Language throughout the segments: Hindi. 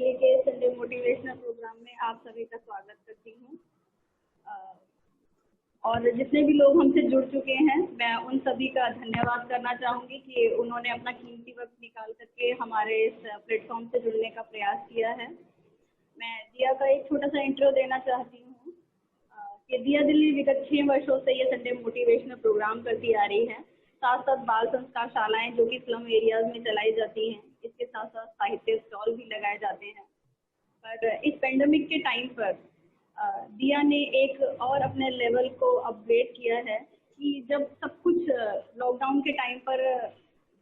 आइए के संडे मोटिवेशनल प्रोग्राम में आप सभी का स्वागत करती हूँ। और जितने भी लोग हमसे जुड़ चुके हैं, मैं उन सभी का धन्यवाद करना चाहूँगी कि उन्होंने अपना कीमती वक्त निकाल करके हमारे इस प्लेटफॉर्म से जुड़ने का प्रयास किया है। मैं दिया का एक छोटा सा इंट्रो देना चाहती हूँ कि दिया दिल्ली विगत 6 वर्षों से ये संडे मोटिवेशनल प्रोग्राम करती आ रही है। साथ साथ बाल संस्कार शालाएँ जो कि स्लम एरियाज में चलाई जाती हैं, इसके साथ साथ साहित्य स्टॉल भी लगाए जाते हैं। पर इस पेंडेमिक के टाइम पर दिया ने एक और अपने लेवल को अपग्रेड किया है कि जब सब कुछ लॉकडाउन के टाइम पर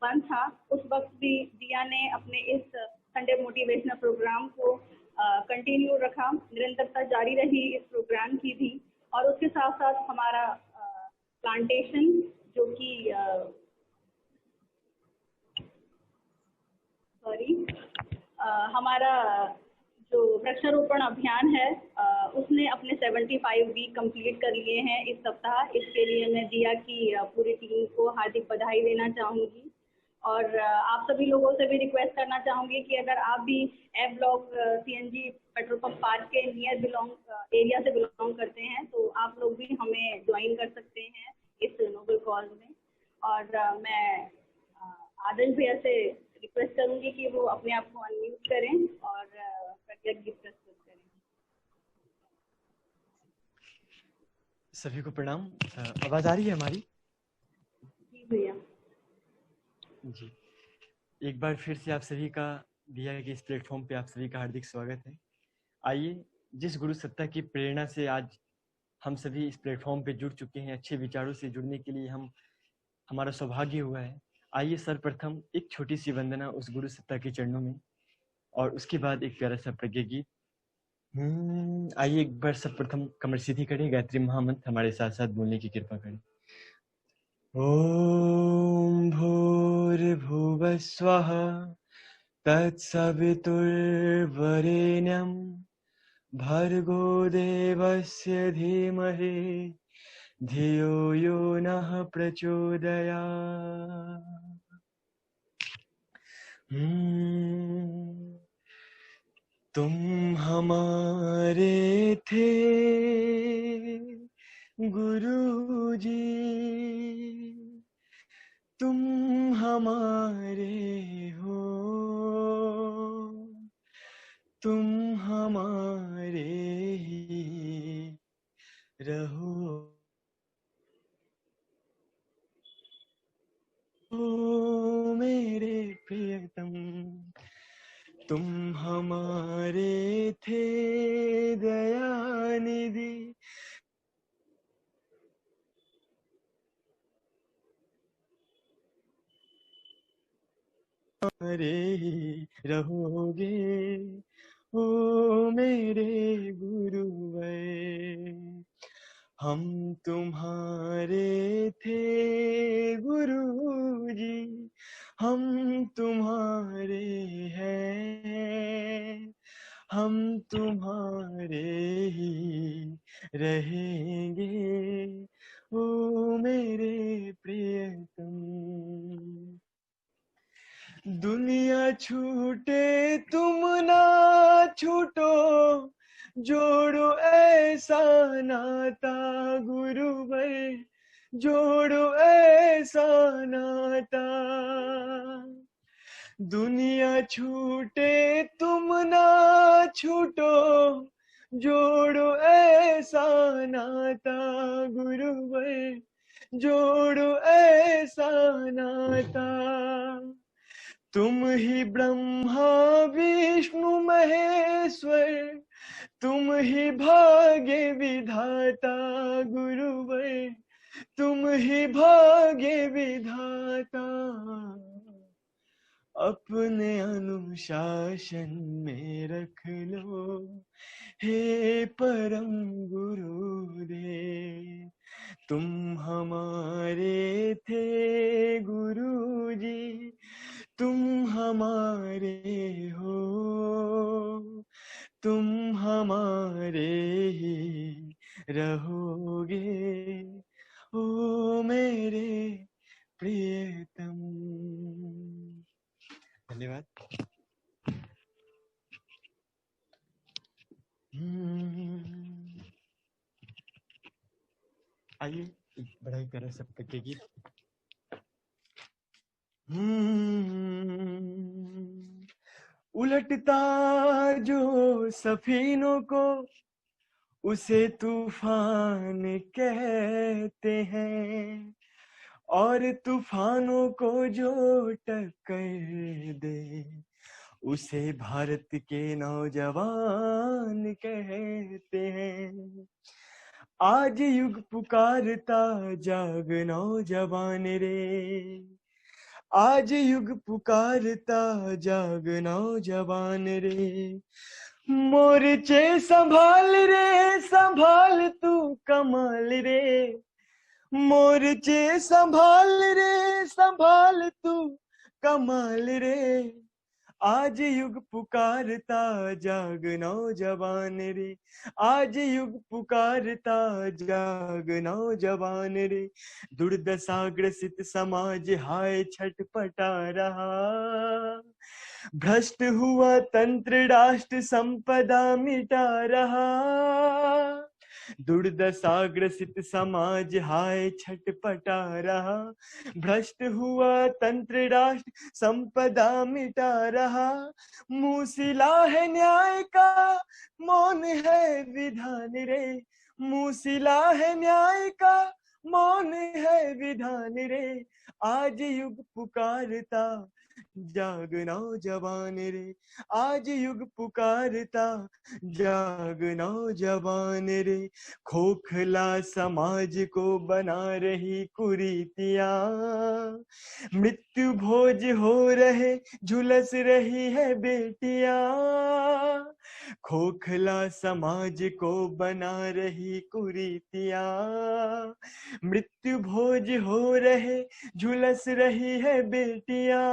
बंद था, उस वक्त भी दिया ने अपने इस संडे मोटिवेशनल प्रोग्राम को कंटिन्यू रखा, निरंतरता जारी रही इस प्रोग्राम की भी। और उसके साथ साथ हमारा प्लांटेशन जो कि हमारा जो वृक्षारोपण अभियान है उसने अपने 75 वीक कंप्लीट कर लिए हैं इस सप्ताह। इसके लिए मैं दिया की पूरी टीम को हार्दिक बधाई देना चाहूँगी। और आप सभी लोगों से भी रिक्वेस्ट करना चाहूँगी कि अगर आप भी A block CNG petrol pump park के नियर एरिया से बिलोंग करते हैं तो आप लोग भी हमें ज्वाइन कर सकते हैं इस नोबल कॉज में। और मैं आदर्श भैया से रिक्वेस्ट करूंगी कि वो अपने आप को अनम्यूट करें और प्रज्ञा गीत प्रस्तुत करें। सभी को प्रणाम। आवाज आ रही है हमारी? जी भैया। जी, एक बार फिर से आप सभी का दिया के इस प्लेटफॉर्म पे आप सभी का हार्दिक स्वागत है। आइए, जिस गुरु सत्ता की प्रेरणा से आज हम सभी इस प्लेटफॉर्म पे जुड़ चुके हैं, अच्छे विचारों से जुड़ने के लिए हमारा सौभाग्य हुआ है। आइए सर्वप्रथम एक छोटी सी वंदना उस गुरु सत्ता के चरणों में और उसके बाद एक प्यारा सा प्रज्ञा गीत। आइए एक बार सर्वप्रथम कमर सीधी करें, गायत्री महामंत्र हमारे साथ साथ बोलने की कृपा करें। ॐ भूर्भुवः स्वः तत्सवितुर्वरेण्यं भर्गो देवस्य धीमहि धियो यो नः प्रचोदयात्। तुम हमारे थे गुरुजी, तुम हमारे हो, तुम हमारे ही रहो। ओ मेरे प्रियतम, तुम हमारे थे दयानिधि, हमारे ही रहोगे। ओ मेरे गुरुवर, हम तुम्हारे थे गुरुजी, हम तुम्हारे हैं, हम तुम्हारे ही रहेंगे। ओ मेरे प्रियतम, दुनिया छूटे तुम ना छूटो, जोड़ो ऐसा नाता गुरुवर, जोड़ो ऐसा नाता। दुनिया छूटे तुम ना छूटो, जोड़ो ऐसा नाता गुरुवर, जोड़ो ऐसा नाता। तुम ही ब्रह्मा विष्णु महेश्वर, तुम ही भाग्य विधाता गुरुवर, तुम ही भाग्य विधाता। अपने अनुशासन में रख लो हे परम गुरुदेव, तुम हमारे थे गुरुजी, तुम हमारे हो, तुम हमारे ही रहोगे। ओ मेरे प्रियतम। धन्यवाद। प्यारा सप्तक गीत। उलटता जो सफीनों को उसे तूफान कहते हैं, और तूफानों को जो टक्कर दे उसे भारत के नौजवान कहते हैं। आज युग पुकारता जाग नौजवान रे, आज युग पुकारता जाग नौजवान रे। मोर्चे संभाल रे, संभाल तू कमाल रे, मोर्चे संभाल रे, संभाल तू कमाल रे। आज युग पुकारता जाग नौजवान रे, आज युग पुकारता जाग नौजवान रे। दुर्दशाग्रसित समाज हाय छटपटा रहा, भ्रष्ट हुआ तंत्र राष्ट्र संपदा मिटा रहा। दुर्दशाग्रसित समाज हाय छटपटा रहा, भ्रष्ट हुआ तंत्र राष्ट्र संपदा मिटा रहा। मूसिला है न्याय का, मौन है विधान रे, मूसिला है न्याय का, मौन है विधान रे। आज युग पुकारता जाग नौजवान रे, आज युग पुकारता जाग नौजवान रे। खोखला समाज को बना रही कुरीतियां, मृत्यु भोज हो रहे झुलस रही है बेटियां। खोखला समाज को बना रही कुरीतियां, मृत्यु भोज हो रहे झुलस रही है बेटियां।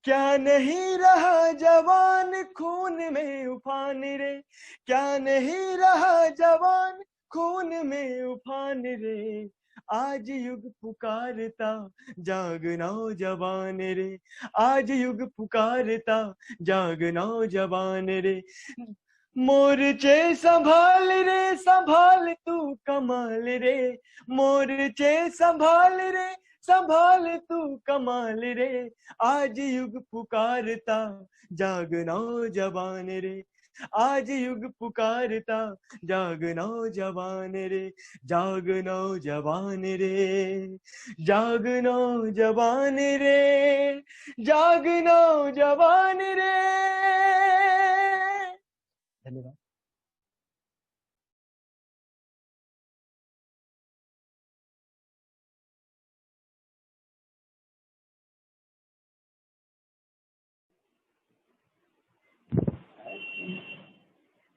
क्या नहीं रहा जवान खून में उफान रे, क्या नहीं रहा जवान खून में उफान रे। आज युग पुकारता जाग नौजवान रे, आज युग पुकारता जाग नौजवान रे। मोर्चे संभाल रे, संभाल तू कमाल रे, मोर्चे संभाल रे, संभाल तू कमाल रे। आज युग पुकारता जाग नौजवान रे, आज युग पुकारता जाग नौजवान रे। जाग नौजवान रे, जाग नौजवान रे, जाग नौजवान रे। धन्यवाद।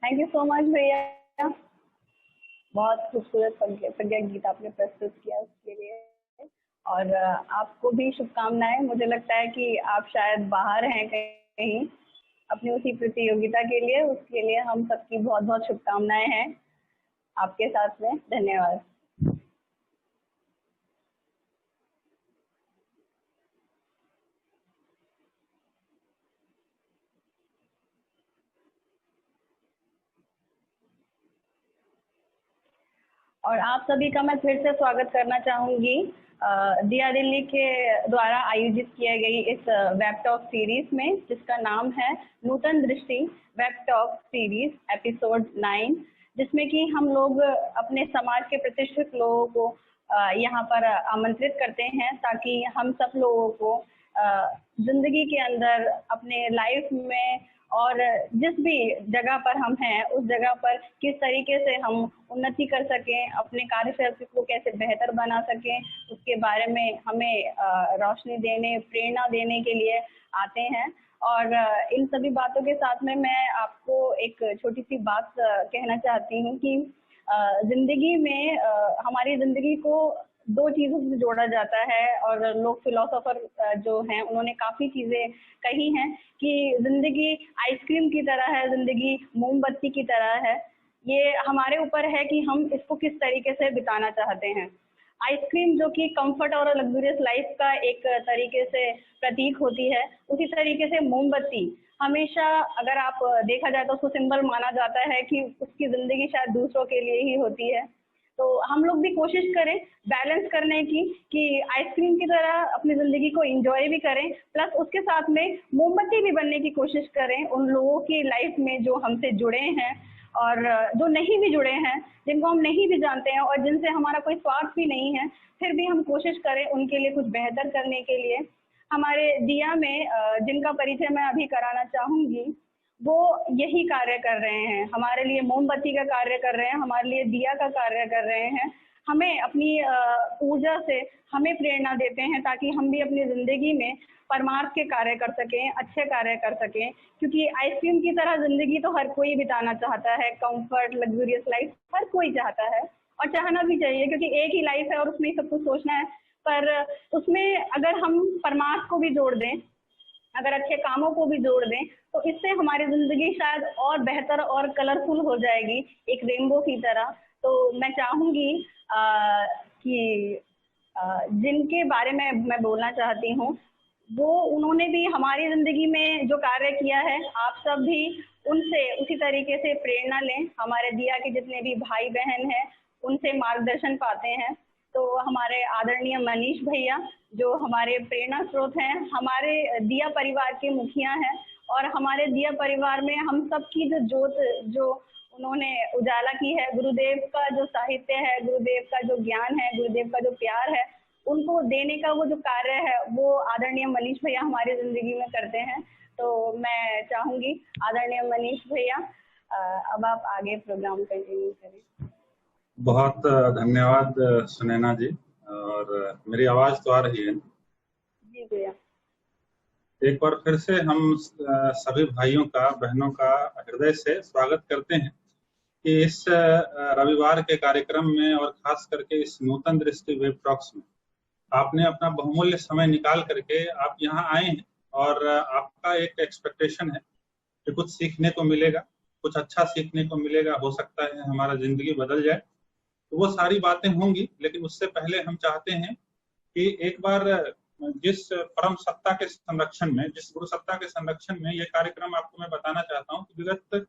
थैंक यू सो मच भैया, बहुत खूबसूरत प्रज्ञा गीत आपने प्रस्तुत किया उसके लिए। और आपको भी शुभकामनाएं। मुझे लगता है कि आप शायद बाहर हैं कहीं अपनी उसी प्रतियोगिता के लिए, उसके लिए हम सबकी बहुत बहुत शुभकामनाएं हैं आपके साथ में। धन्यवाद। और आप सभी का मैं फिर से स्वागत करना चाहूंगी दिया दिल्ली के द्वारा आयोजित किए गई इस वेब टॉक सीरीज में, जिसका नाम है नूतन दृष्टि वेब टॉक सीरीज एपिसोड 9, जिसमें कि हम लोग अपने समाज के प्रतिष्ठित लोगों को यहाँ पर आमंत्रित करते हैं, ताकि हम सब लोगों को जिंदगी के अंदर अपने लाइफ में और जिस भी जगह पर हम हैं उस जगह पर किस तरीके से हम उन्नति कर सकें, अपने कार्य क्षेत्र को कैसे बेहतर बना सकें, उसके बारे में हमें रोशनी देने, प्रेरणा देने के लिए आते हैं। और इन सभी बातों के साथ में मैं आपको एक छोटी सी बात कहना चाहती हूँ कि जिंदगी में हमारी जिंदगी को दो चीजों से जोड़ा जाता है, और लोग फिलोसोफर जो हैं उन्होंने काफी चीजें कही हैं कि जिंदगी आइसक्रीम की तरह है, जिंदगी मोमबत्ती की तरह है। ये हमारे ऊपर है कि हम इसको किस तरीके से बिताना चाहते हैं। आइसक्रीम जो कि कंफर्ट और लग्जरियस लाइफ का एक तरीके से प्रतीक होती है, उसी तरीके से मोमबत्ती हमेशा, अगर आप देखा जाए तो उसको सिंबल माना जाता है कि उसकी जिंदगी शायद दूसरों के लिए ही होती है। तो हम लोग भी कोशिश करें बैलेंस करने की, कि आइसक्रीम की तरह अपनी ज़िंदगी को एंजॉय भी करें, प्लस उसके साथ में मोमबत्ती भी बनने की कोशिश करें उन लोगों की लाइफ में जो हमसे जुड़े हैं और जो नहीं भी जुड़े हैं, जिनको हम नहीं भी जानते हैं और जिनसे हमारा कोई स्वार्थ भी नहीं है, फिर भी हम कोशिश करें उनके लिए कुछ बेहतर करने के लिए। हमारे दिया में जिनका परिचय मैं अभी कराना चाहूँगी, वो यही कार्य कर रहे हैं, हमारे लिए मोमबत्ती का कार्य कर रहे हैं, हमारे लिए दिया का कार्य कर रहे हैं, हमें अपनी ऊर्जा से हमें प्रेरणा देते हैं ताकि हम भी अपनी ज़िंदगी में परमार्थ के कार्य कर सकें, अच्छे कार्य कर सकें। क्योंकि आइसक्रीम की तरह ज़िंदगी तो हर कोई बिताना चाहता है, कंफर्ट, लग्जूरियस लाइफ हर कोई चाहता है और चाहना भी चाहिए, क्योंकि एक ही लाइफ है और उसमें ही सब कुछ सोचना है। पर उसमें अगर हम परमार्थ को भी जोड़ दें, अगर अच्छे कामों को भी जोड़ दें, तो इससे हमारी ज़िंदगी शायद और बेहतर और कलरफुल हो जाएगी, एक रेनबो की तरह। तो मैं चाहूँगी कि जिनके बारे में मैं बोलना चाहती हूँ, वो उन्होंने भी हमारी ज़िंदगी में जो कार्य किया है, आप सब भी उनसे उसी तरीके से प्रेरणा लें। हमारे दिया के जितने भी भाई बहन हैं, उनसे मार्गदर्शन पाते हैं। तो हमारे आदरणीय मनीष भैया जो हमारे प्रेरणा स्रोत हैं, हमारे दिया परिवार के मुखिया हैं और हमारे दिया परिवार में हम सब की जो जोत जो उन्होंने उजाला की है, गुरुदेव का जो साहित्य है, गुरुदेव का जो ज्ञान है, गुरुदेव का जो प्यार है, उनको देने का वो जो कार्य है, वो आदरणीय मनीष भैया हमारी ज़िंदगी में करते हैं। तो मैं चाहूँगी आदरणीय मनीष भैया, अब आप आगे प्रोग्राम कंटिन्यू करें। बहुत धन्यवाद सुनैना जी, और मेरी आवाज तो आ रही है? जी भैया। एक बार फिर से हम सभी भाइयों का, बहनों का हृदय से स्वागत करते हैं कि इस रविवार के कार्यक्रम में और खास करके इस नूतन दृष्टि वेब टॉक्स में आपने अपना बहुमूल्य समय निकाल करके आप यहाँ आए हैं और आपका एक एक्सपेक्टेशन है कि कुछ सीखने को मिलेगा, कुछ अच्छा सीखने को मिलेगा, हो सकता है हमारा जिंदगी बदल जाए। तो वो सारी बातें होंगी, लेकिन उससे पहले हम चाहते हैं कि एक बार जिस परम सत्ता के संरक्षण में, जिस गुरु सत्ता के संरक्षण में ये कार्यक्रम आपको मैं बताना चाहता हूँ कि विगत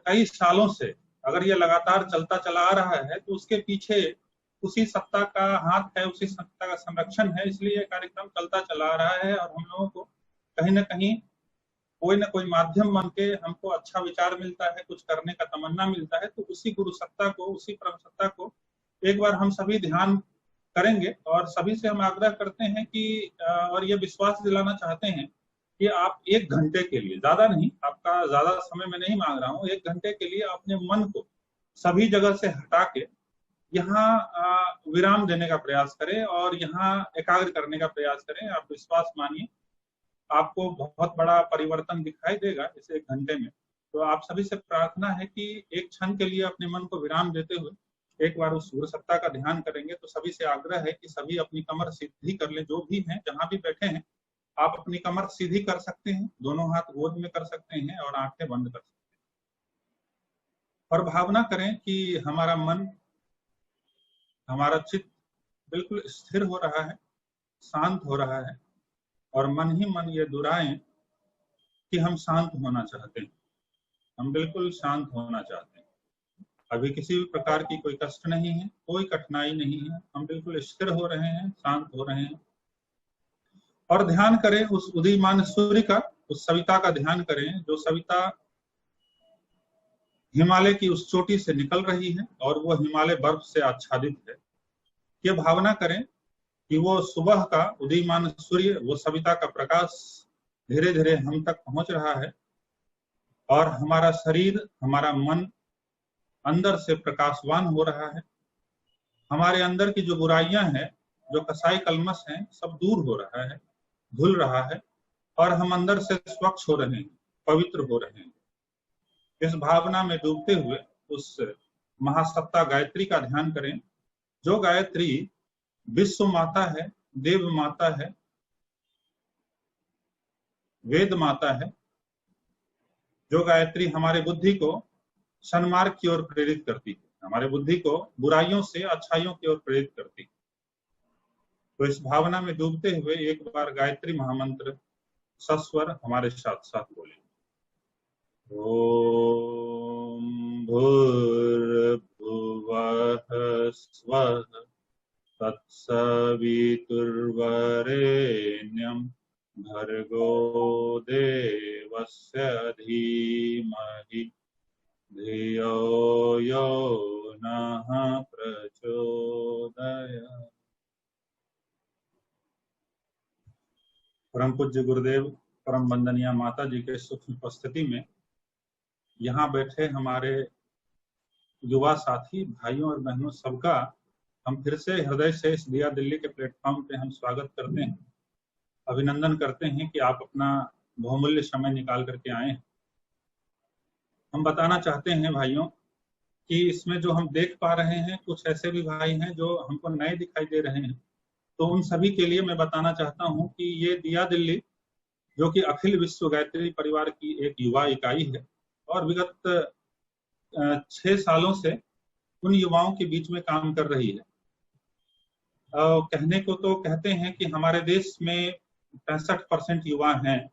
कई सालों से अगर ये लगातार चलता चला आ रहा है तो उसके पीछे उसी सत्ता का हाथ है, उसी सत्ता का संरक्षण है, इसलिए ये कार्यक्रम चलता चला आ रहा है और हम लोगों को कहीं ना कहीं कोई ना कोई माध्यम बन के हमको अच्छा विचार मिलता है, कुछ करने का तमन्ना मिलता है। तो उसी गुरु सत्ता को, उसी परम सत्ता को एक बार हम सभी ध्यान करेंगे और सभी से हम आग्रह करते हैं कि और ये विश्वास दिलाना चाहते हैं कि आप 1 घंटे के लिए, ज्यादा नहीं, आपका ज्यादा समय मैं नहीं मांग रहा हूँ, 1 घंटे के लिए अपने मन को सभी जगह से हटा के यहाँ विराम देने का प्रयास करें और यहाँ एकाग्र करने का प्रयास करें। आप विश्वास मानिए, आपको बहुत बड़ा परिवर्तन दिखाई देगा इस 1 घंटे में। तो आप सभी से प्रार्थना है कि एक क्षण के लिए अपने मन को विराम देते हुए एक बार उस गुरु सत्ता का ध्यान करेंगे। तो सभी से आग्रह है कि सभी अपनी कमर सीधी कर लें, जो भी हैं, जहां भी बैठे हैं, आप अपनी कमर सीधी कर सकते हैं, दोनों हाथ गोद में कर सकते हैं और आंखें बंद कर सकते हैं और भावना करें कि हमारा मन, हमारा चित्त बिल्कुल स्थिर हो रहा है, शांत हो रहा है और मन ही मन ये दुहराएं कि हम शांत होना चाहते हैं, हम बिल्कुल शांत होना चाहते हैं। अभी किसी भी प्रकार की कोई कष्ट नहीं है, कोई कठिनाई नहीं है, हम बिल्कुल स्थिर हो रहे हैं, शांत हो रहे हैं और ध्यान करें उस उदीयमान सूर्य का, उस सविता का ध्यान करें जो सविता हिमालय की उस चोटी से निकल रही है और वो हिमालय बर्फ से आच्छादित है। ये भावना करें कि वो सुबह का उदीयमान सूर्य, वो सविता का प्रकाश धीरे धीरे हम तक पहुंच रहा है और हमारा शरीर, हमारा मन अंदर से प्रकाशवान हो रहा है। हमारे अंदर की जो बुराइयां हैं, जो कसाई कलमश हैं, सब दूर हो रहा है, धुल रहा है और हम अंदर से स्वच्छ हो रहे हैं, पवित्र हो रहे हैं। इस भावना में डूबते हुए उस महासत्ता गायत्री का ध्यान करें, जो गायत्री विश्व माता है, देव माता है, वेद माता है, जो गायत्री हमारे बुद्धि को सन्मार्ग की ओर प्रेरित करती है, हमारे बुद्धि को बुराइयों से अच्छाइयों की ओर प्रेरित करती है। तो इस भावना में डूबते हुए एक बार गायत्री महामंत्र सस्वर हमारे साथ साथ बोले। ओम भूर्भुवः स्वः तत्सवितुर्वरेण्यं भर्गो देवस्य धीमहि धियो यो नः प्रचोदयात्। परम पूज्य गुरुदेव, परम वंदनीय माता जी के सूक्ष्म उपस्थिति में यहाँ बैठे हमारे युवा साथी भाइयों और बहनों सबका हम फिर से हृदय से इस दिया दिल्ली के प्लेटफॉर्म पे हम स्वागत करते हैं, अभिनंदन करते हैं कि आप अपना बहुमूल्य समय निकाल करके आए हैं। हम बताना चाहते हैं भाइयों कि इसमें जो हम देख पा रहे हैं, कुछ ऐसे भी भाई हैं जो हमको नए दिखाई दे रहे हैं, तो उन सभी के लिए मैं बताना चाहता हूं कि ये दिया दिल्ली जो कि अखिल विश्व गायत्री परिवार की एक युवा इकाई है और विगत 6 सालों से उन युवाओं के बीच में काम कर रही है। कहने को तो कहते हैं कि हमारे देश में 65% युवा हैं,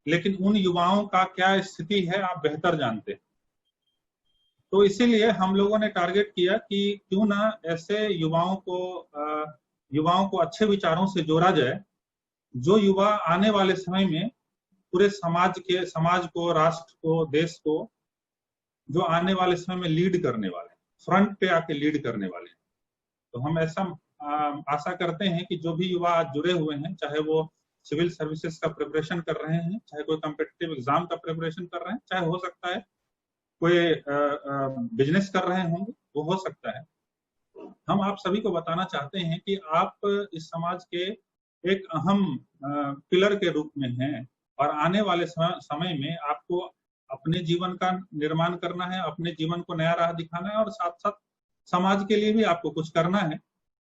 लेकिन उन युवाओं का क्या स्थिति है आप बेहतर जानते हैं। तो इसीलिए हम लोगों ने टारगेट किया कि क्यों ना ऐसे युवाओं को अच्छे विचारों से जोड़ा जाए, जो युवा आने वाले समय में पूरे समाज को, राष्ट्र को, देश को जो आने वाले समय में लीड करने वाले, फ्रंट पे आके लीड करने वाले हैं। तो हम ऐसा आशा करते हैं कि जो भी युवा आज जुड़े हुए हैं, चाहे वो सिविल सर्विसेज का प्रिपरेशन कर रहे हैं, चाहे कोई कॉम्पिटिटिव एग्जाम का प्रिपरेशन कर रहे हैं, चाहे हो सकता है कोई बिजनेस कर रहे होंगे, वो हो सकता है। हम आप सभी को बताना चाहते हैं कि आप इस समाज के एक अहम पिलर के रूप में हैं और आने वाले समय में आपको अपने जीवन का निर्माण करना है, अपने जीवन को नया राह दिखाना है और साथ साथ समाज के लिए भी आपको कुछ करना है।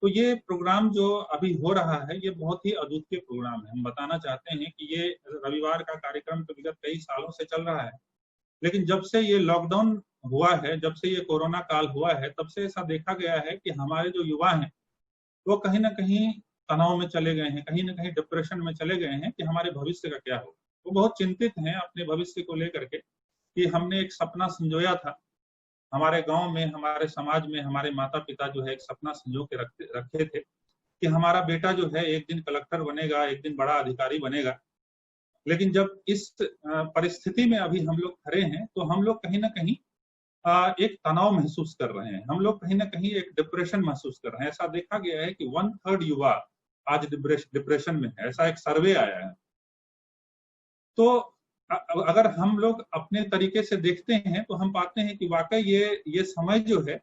तो ये प्रोग्राम जो अभी हो रहा है, ये बहुत ही अद्वितीय प्रोग्राम है। हम बताना चाहते हैं कि ये रविवार का कार्यक्रम तो विगत कई सालों से चल रहा है, लेकिन जब से ये लॉकडाउन हुआ है, जब से ये कोरोना काल हुआ है, तब से ऐसा देखा गया है कि हमारे जो युवा हैं वो कहीं ना कहीं तनाव में चले गए हैं, कहीं ना कहीं डिप्रेशन में चले गए हैं कि हमारे भविष्य का क्या होगा। वो बहुत चिंतित हैं अपने भविष्य को लेकर के कि हमने एक सपना संजोया था, हमारे गांव में, हमारे समाज में हमारे माता पिता जो है एक सपना संजो के रखे थे कि हमारा बेटा जो है एक दिन कलेक्टर बनेगा, एक दिन बड़ा अधिकारी बनेगा। लेकिन जब इस परिस्थिति में अभी हम लोग खड़े हैं, तो हम लोग कहीं ना कहीं एक तनाव महसूस कर रहे हैं, हम लोग कहीं ना कहीं एक डिप्रेशन महसूस कर रहे हैं। ऐसा देखा गया है कि 1/3 युवा आज डिप्रेशन में है, ऐसा एक सर्वे आया है। तो अगर हम लोग अपने तरीके से देखते हैं तो हम पाते हैं कि वाकई ये समय जो है,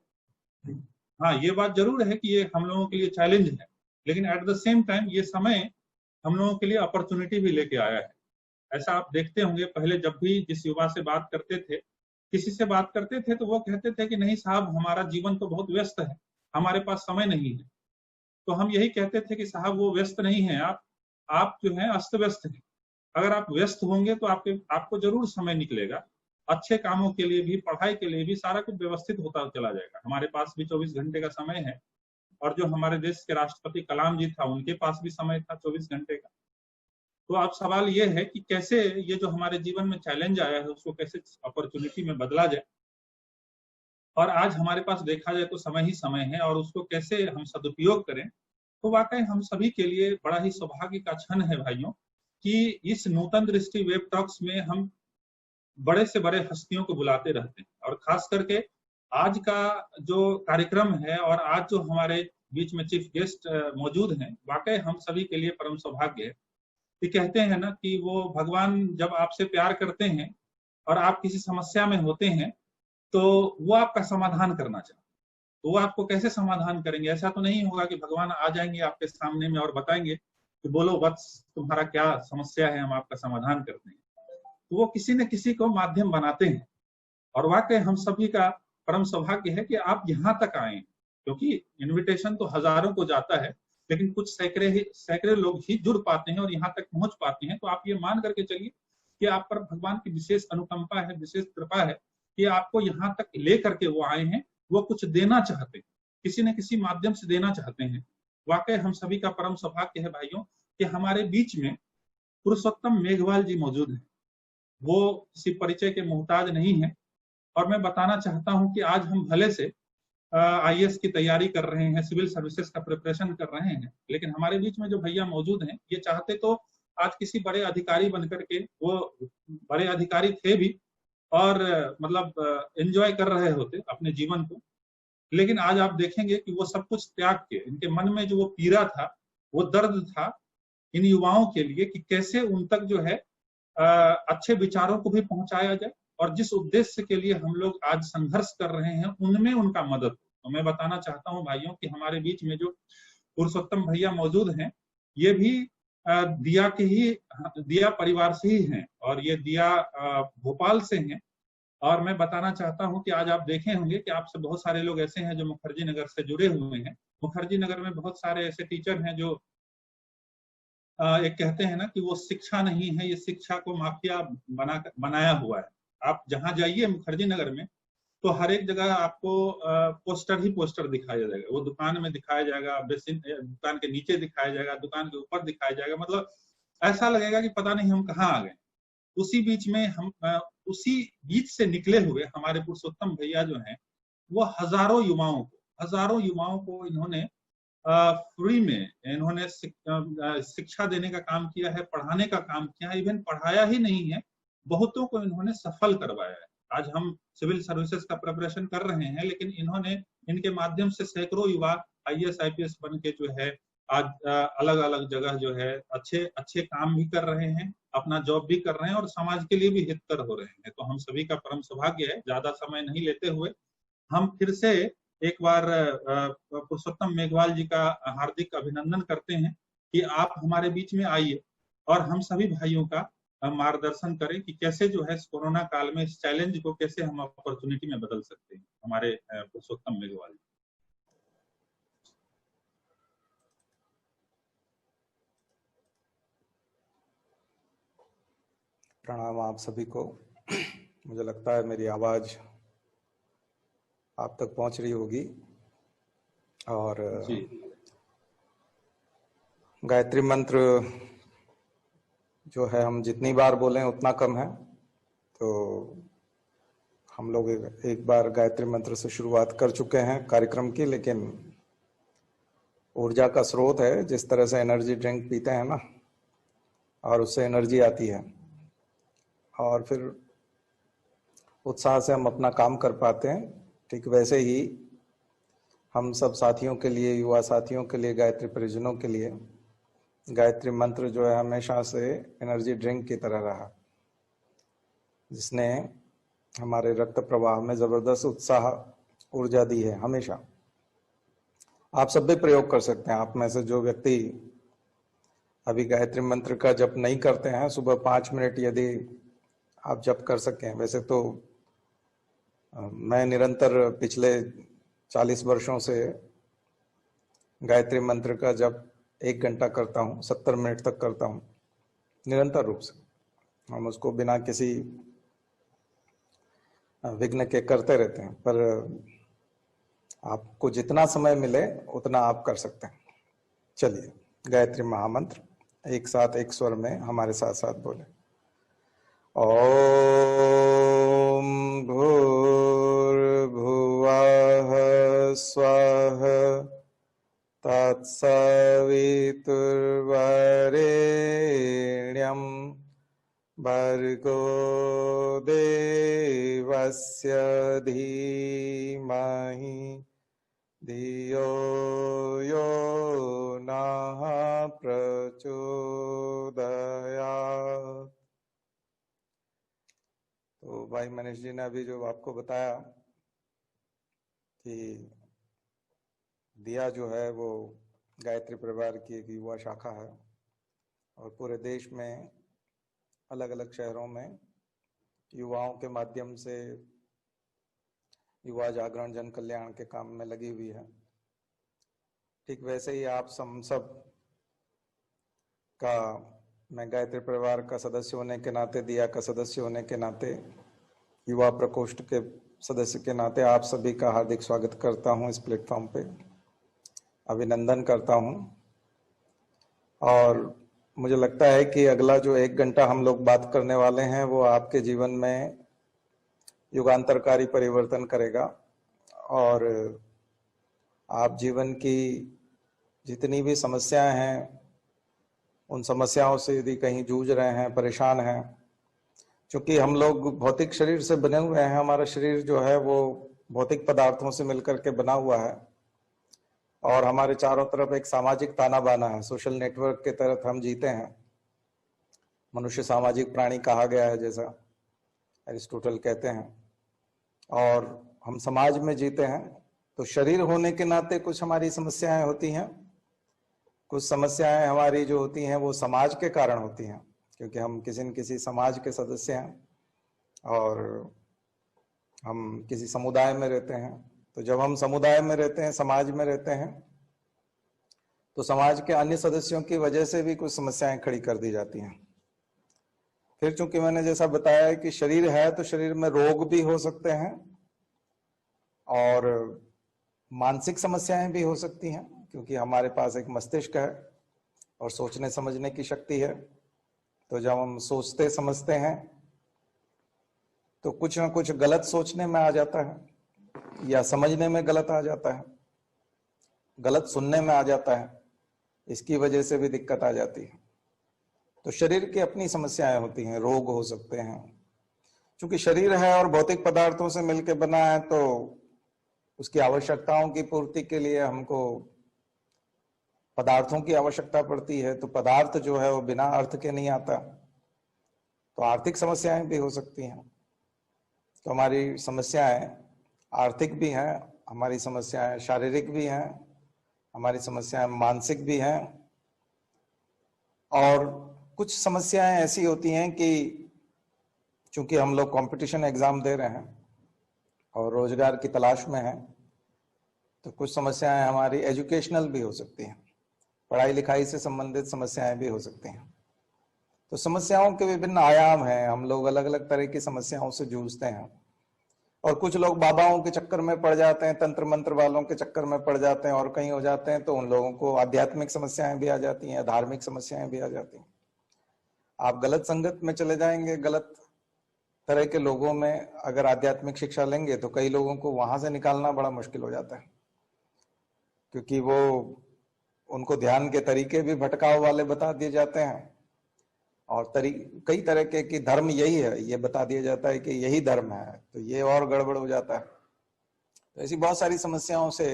हाँ ये बात जरूर है कि ये हम लोगों के लिए चैलेंज है, लेकिन एट द सेम टाइम ये समय हम लोगों के लिए अपॉर्चुनिटी भी लेके आया है। ऐसा आप देखते होंगे, पहले जब भी जिस युवा से बात करते थे, किसी से बात करते थे तो वो कहते थे कि नहीं साहब, हमारा जीवन तो बहुत व्यस्त है, हमारे पास समय नहीं है। तो हम यही कहते थे कि साहब वो व्यस्त नहीं है, आप जो है अस्त व्यस्त हैं। अगर आप व्यस्त होंगे तो आपको जरूर समय निकलेगा, अच्छे कामों के लिए भी, पढ़ाई के लिए भी, सारा कुछ व्यवस्थित होता चला जाएगा। हमारे पास भी 24 घंटे का समय है और जो हमारे देश के राष्ट्रपति कलाम जी था, उनके पास भी समय था 24 घंटे का। तो अब सवाल ये है कि कैसे ये जो हमारे जीवन में चैलेंज आया है उसको कैसे अपॉर्चुनिटी में बदला जाए। और आज हमारे पास देखा जाए तो समय ही समय है और उसको कैसे हम सदुपयोग करें। तो वाकई हम सभी के लिए बड़ा ही सौभाग्य का क्षण है भाइयों कि इस नूतन दृष्टि वेब टॉक्स में हम बड़े से बड़े हस्तियों को बुलाते रहते हैं, और खास करके आज का जो कार्यक्रम है और आज जो हमारे बीच में चीफ गेस्ट मौजूद हैं, वाकई हम सभी के लिए परम सौभाग्य है। कि कहते हैं ना कि वो भगवान जब आपसे प्यार करते हैं और आप किसी समस्या में होते हैं तो वो आपका समाधान करना चाहते हैं, तो वो आपको कैसे समाधान करेंगे। ऐसा तो नहीं होगा कि भगवान आ जाएंगे आपके सामने में और बताएंगे कि बोलो वत्स तुम्हारा क्या समस्या है, हम आपका समाधान करते हैं। तो वो किसी न किसी को माध्यम बनाते हैं और वाकई हम सभी का परम सौभाग्य है कि आप यहाँ तक आए, क्योंकि इन्विटेशन तो हजारों को जाता है लेकिन कुछ सैकड़े लोग ही जुड़ पाते हैं और यहाँ तक पहुंच पाते हैं। तो आप ये मान करके चलिए कि आप पर भगवान की विशेष अनुकंपा है, विशेष कृपा है कि आपको यहाँ तक ले करके वो आए हैं, वो कुछ देना चाहते हैं, किसी न किसी माध्यम से देना चाहते हैं। वाकई हम सभी का परम सौभाग्य है भाइयों कि हमारे बीच में पुरुषोत्तम मेघवाल जी मौजूद हैं। वो किसी परिचय के मोहताज नहीं है और मैं बताना चाहता हूं कि आज हम भले से IAS की तैयारी कर रहे हैं, सिविल सर्विसेज का प्रिपरेशन कर रहे हैं, लेकिन हमारे बीच में जो भैया मौजूद हैं ये चाहते तो आज किसी बड़े अधिकारी बनकर के, वो बड़े अधिकारी थे भी और मतलब एंजॉय कर रहे होते अपने जीवन को, लेकिन आज आप देखेंगे कि वो सब कुछ त्याग के इनके मन में जो वो पीड़ा था, वो दर्द था इन युवाओं के लिए कि कैसे उन तक जो है अच्छे विचारों को भी पहुंचाया जाए, और जिस उद्देश्य के लिए हम लोग आज संघर्ष कर रहे हैं उनमें उनका मदद। तो मैं बताना चाहता हूं भाइयों कि हमारे बीच में जो पुरुषोत्तम भैया मौजूद हैं ये भी दिया परिवार से ही हैं, और ये दिया भोपाल से हैं। और मैं बताना चाहता हूं कि आज आप देखे होंगे कि आपसे बहुत सारे लोग ऐसे हैं जो मुखर्जी नगर से जुड़े हुए हैं। मुखर्जी नगर में बहुत सारे ऐसे टीचर हैं जो एक कहते हैं ना कि वो शिक्षा नहीं है, ये शिक्षा को माफिया बनाया हुआ है। आप जहां जाइए मुखर्जी नगर में तो हर एक जगह आपको पोस्टर ही पोस्टर दिखाया जाएगा, वो दुकान में दिखाया जाएगा, दुकान के नीचे दिखाया जाएगा, दुकान के ऊपर दिखाया जाएगा, मतलब ऐसा लगेगा कि पता नहीं हम कहाँ आ गए। उसी बीच से निकले हुए हमारे पुरुषोत्तम भैया जो हैं वो हजारों युवाओं को इन्होंने फ्री में इन्होंने शिक्षा देने का काम किया है, पढ़ाने का काम किया है। इवन पढ़ाया ही नहीं है, बहुतों को इन्होंने सफल करवाया है। आज हम सिविल सर्विसेज का प्रिपरेशन कर रहे हैं, लेकिन इनके माध्यम से सैकड़ों युवा IAS IPS बन के जो है आज अलग अलग जगह जो है अच्छे काम भी कर रहे हैं, अपना जॉब भी कर रहे हैं और समाज के लिए भी हितकर हो रहे हैं। तो हम सभी का परम सौभाग्य है। ज्यादा समय नहीं लेते हुए हम फिर से एक बार पुरुषोत्तम मेघवाल जी का हार्दिक अभिनंदन करते हैं कि आप हमारे बीच में आइए और हम सभी भाइयों का मार्गदर्शन करें कि कैसे जो है कोरोना काल में इस चैलेंज को कैसे हम अपॉर्चुनिटी में बदल सकते हैं। हमारे पुरुषोत्तम मेघवाल जी। प्रणाम आप सभी को। मुझे लगता है मेरी आवाज आप तक पहुंच रही होगी। और गायत्री मंत्र जो है हम जितनी बार बोलें उतना कम है, तो हम लोग एक बार गायत्री मंत्र से शुरुआत कर चुके हैं कार्यक्रम की, लेकिन ऊर्जा का स्रोत है। जिस तरह से एनर्जी ड्रिंक पीते हैं ना, और उससे एनर्जी आती है और फिर उत्साह से हम अपना काम कर पाते हैं, ठीक वैसे ही हम सब साथियों के लिए, युवा साथियों के लिए, गायत्री परिजनों के लिए गायत्री मंत्र जो है हमेशा से एनर्जी ड्रिंक की तरह रहा, जिसने हमारे रक्त प्रवाह में जबरदस्त उत्साह, ऊर्जा दी है हमेशा। आप सब भी प्रयोग कर सकते हैं। आप में से जो व्यक्ति अभी गायत्री मंत्र का जप नहीं करते हैं, सुबह 5 मिनट यदि आप जप कर सकें। वैसे तो मैं निरंतर पिछले 40 वर्षों से गायत्री मंत्र का जप 1 घंटा करता हूँ, 70 मिनट तक करता हूँ निरंतर रूप से। हम उसको बिना किसी विघ्न के करते रहते हैं, पर आपको जितना समय मिले उतना आप कर सकते हैं। चलिए गायत्री महामंत्र एक साथ एक स्वर में हमारे साथ साथ बोले। ओम भूर्भुवः स्वः तत्सवितुर्वरेण्यं भर्गो देवस्य धीमहि धियो यो नः प्रचोदयात्। तो भाई मनीष जी ने अभी जो आपको बताया कि दिया जो है वो गायत्री परिवार की एक युवा शाखा है, और पूरे देश में अलग अलग शहरों में युवाओं के माध्यम से युवा जागरण, जन कल्याण के काम में लगी हुई है। ठीक वैसे ही आप सब का, मैं गायत्री परिवार का सदस्य होने के नाते, दिया का सदस्य होने के नाते, युवा प्रकोष्ठ के सदस्य के नाते आप सभी का हार्दिक स्वागत करता हूं इस प्लेटफॉर्म पे, अभिनंदन करता हूं। और मुझे लगता है कि अगला जो 1 घंटा हम लोग बात करने वाले हैं वो आपके जीवन में युगांतरकारी परिवर्तन करेगा, और आप जीवन की जितनी भी समस्याएं हैं, उन समस्याओं से यदि कहीं जूझ रहे हैं, परेशान हैं, क्योंकि हम लोग भौतिक शरीर से बने हुए हैं, हमारा शरीर जो है वो भौतिक पदार्थों से मिलकर के बना हुआ है और हमारे चारों तरफ एक सामाजिक ताना बाना है। सोशल नेटवर्क के तहत हम जीते हैं। मनुष्य सामाजिक प्राणी कहा गया है, जैसा अरिस्टोटल कहते हैं, और हम समाज में जीते हैं। तो शरीर होने के नाते कुछ हमारी समस्याएं होती हैं, कुछ समस्याएं हमारी जो होती हैं वो समाज के कारण होती हैं, क्योंकि हम किसी न किसी समाज के सदस्य हैं और हम किसी समुदाय में रहते हैं। तो जब हम समुदाय में रहते हैं, समाज में रहते हैं, तो समाज के अन्य सदस्यों की वजह से भी कुछ समस्याएं खड़ी कर दी जाती हैं। फिर चूंकि मैंने जैसा बताया है कि शरीर है, तो शरीर में रोग भी हो सकते हैं और मानसिक समस्याएं भी हो सकती हैं, क्योंकि हमारे पास एक मस्तिष्क है और सोचने समझने की शक्ति है। तो जब हम सोचते समझते हैं तो कुछ ना कुछ गलत सोचने में आ जाता है या समझने में गलत आ जाता है, गलत सुनने में आ जाता है, इसकी वजह से भी दिक्कत आ जाती है। तो शरीर की अपनी समस्याएं होती हैं, रोग हो सकते हैं। क्योंकि शरीर है और भौतिक पदार्थों से मिलकर बना है, तो उसकी आवश्यकताओं की पूर्ति के लिए हमको पदार्थों की आवश्यकता पड़ती है। तो पदार्थ जो है वो बिना अर्थ के नहीं आता। तो आर्थिक समस्याएं भी हो सकती हैं। तो हमारी समस्याएं आर्थिक भी हैं, हमारी समस्याएं शारीरिक भी हैं, हमारी समस्याएं मानसिक भी हैं, और कुछ समस्याएं ऐसी होती हैं कि चूंकि हम लोग कंपटीशन एग्जाम दे रहे हैं और रोजगार की तलाश में हैं, तो कुछ समस्याएं हमारी एजुकेशनल भी हो सकती हैं, पढ़ाई लिखाई से संबंधित समस्याएं भी हो सकती हैं। तो समस्याओं के विभिन्न आयाम हैं, हम लोग अलग अलग तरह की समस्याओं से जूझते हैं। और कुछ लोग बाबाओं के चक्कर में पड़ जाते हैं, तंत्र मंत्र वालों के चक्कर में पड़ जाते हैं और कहीं हो जाते हैं, तो उन लोगों को आध्यात्मिक समस्याएं भी आ जाती हैं, धार्मिक समस्याएं भी आ जाती हैं। आप गलत संगत में चले जाएंगे, गलत तरह के लोगों में अगर आध्यात्मिक शिक्षा लेंगे, तो कई लोगों को वहां से निकालना बड़ा मुश्किल हो जाता है, क्योंकि वो उनको ध्यान के तरीके भी भटकाव वाले बता दिए जाते हैं और कई तरह के कि धर्म यही है, ये बता दिया जाता है कि यही धर्म है, तो ये और गड़बड़ हो जाता है। तो ऐसी बहुत सारी समस्याओं से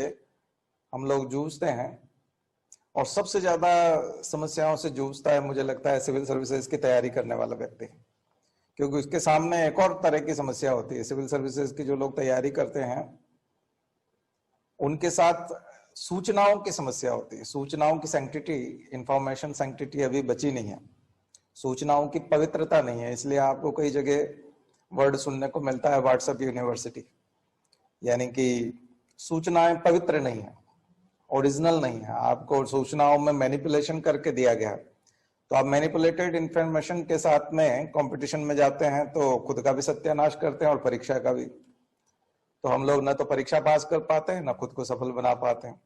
हम लोग जूझते हैं। और सबसे ज्यादा समस्याओं से जूझता है, मुझे लगता है, सिविल सर्विसेज की तैयारी करने वाला व्यक्ति, क्योंकि उसके सामने एक और तरह की समस्या होती है। सिविल सर्विसेज की जो लोग तैयारी करते हैं, उनके साथ सूचनाओं की समस्या होती है। सूचनाओं की सैंक्टिटी, इंफॉर्मेशन सैंक्टिटी अभी बची नहीं है, सूचनाओं की पवित्रता नहीं है। इसलिए आपको कई जगह वर्ड सुनने को मिलता है व्हाट्सएप यूनिवर्सिटी, यानी कि सूचनाएं पवित्र नहीं है, ओरिजिनल नहीं है, आपको सूचनाओं में मैनिपुलेशन करके दिया गया है। तो आप मैनिपुलेटेड इंफॉर्मेशन के साथ में कंपटीशन में जाते हैं, तो खुद का भी सत्यानाश करते हैं और परीक्षा का भी। तो हम लोग न तो परीक्षा पास कर पाते हैं, न खुद को सफल बना पाते हैं।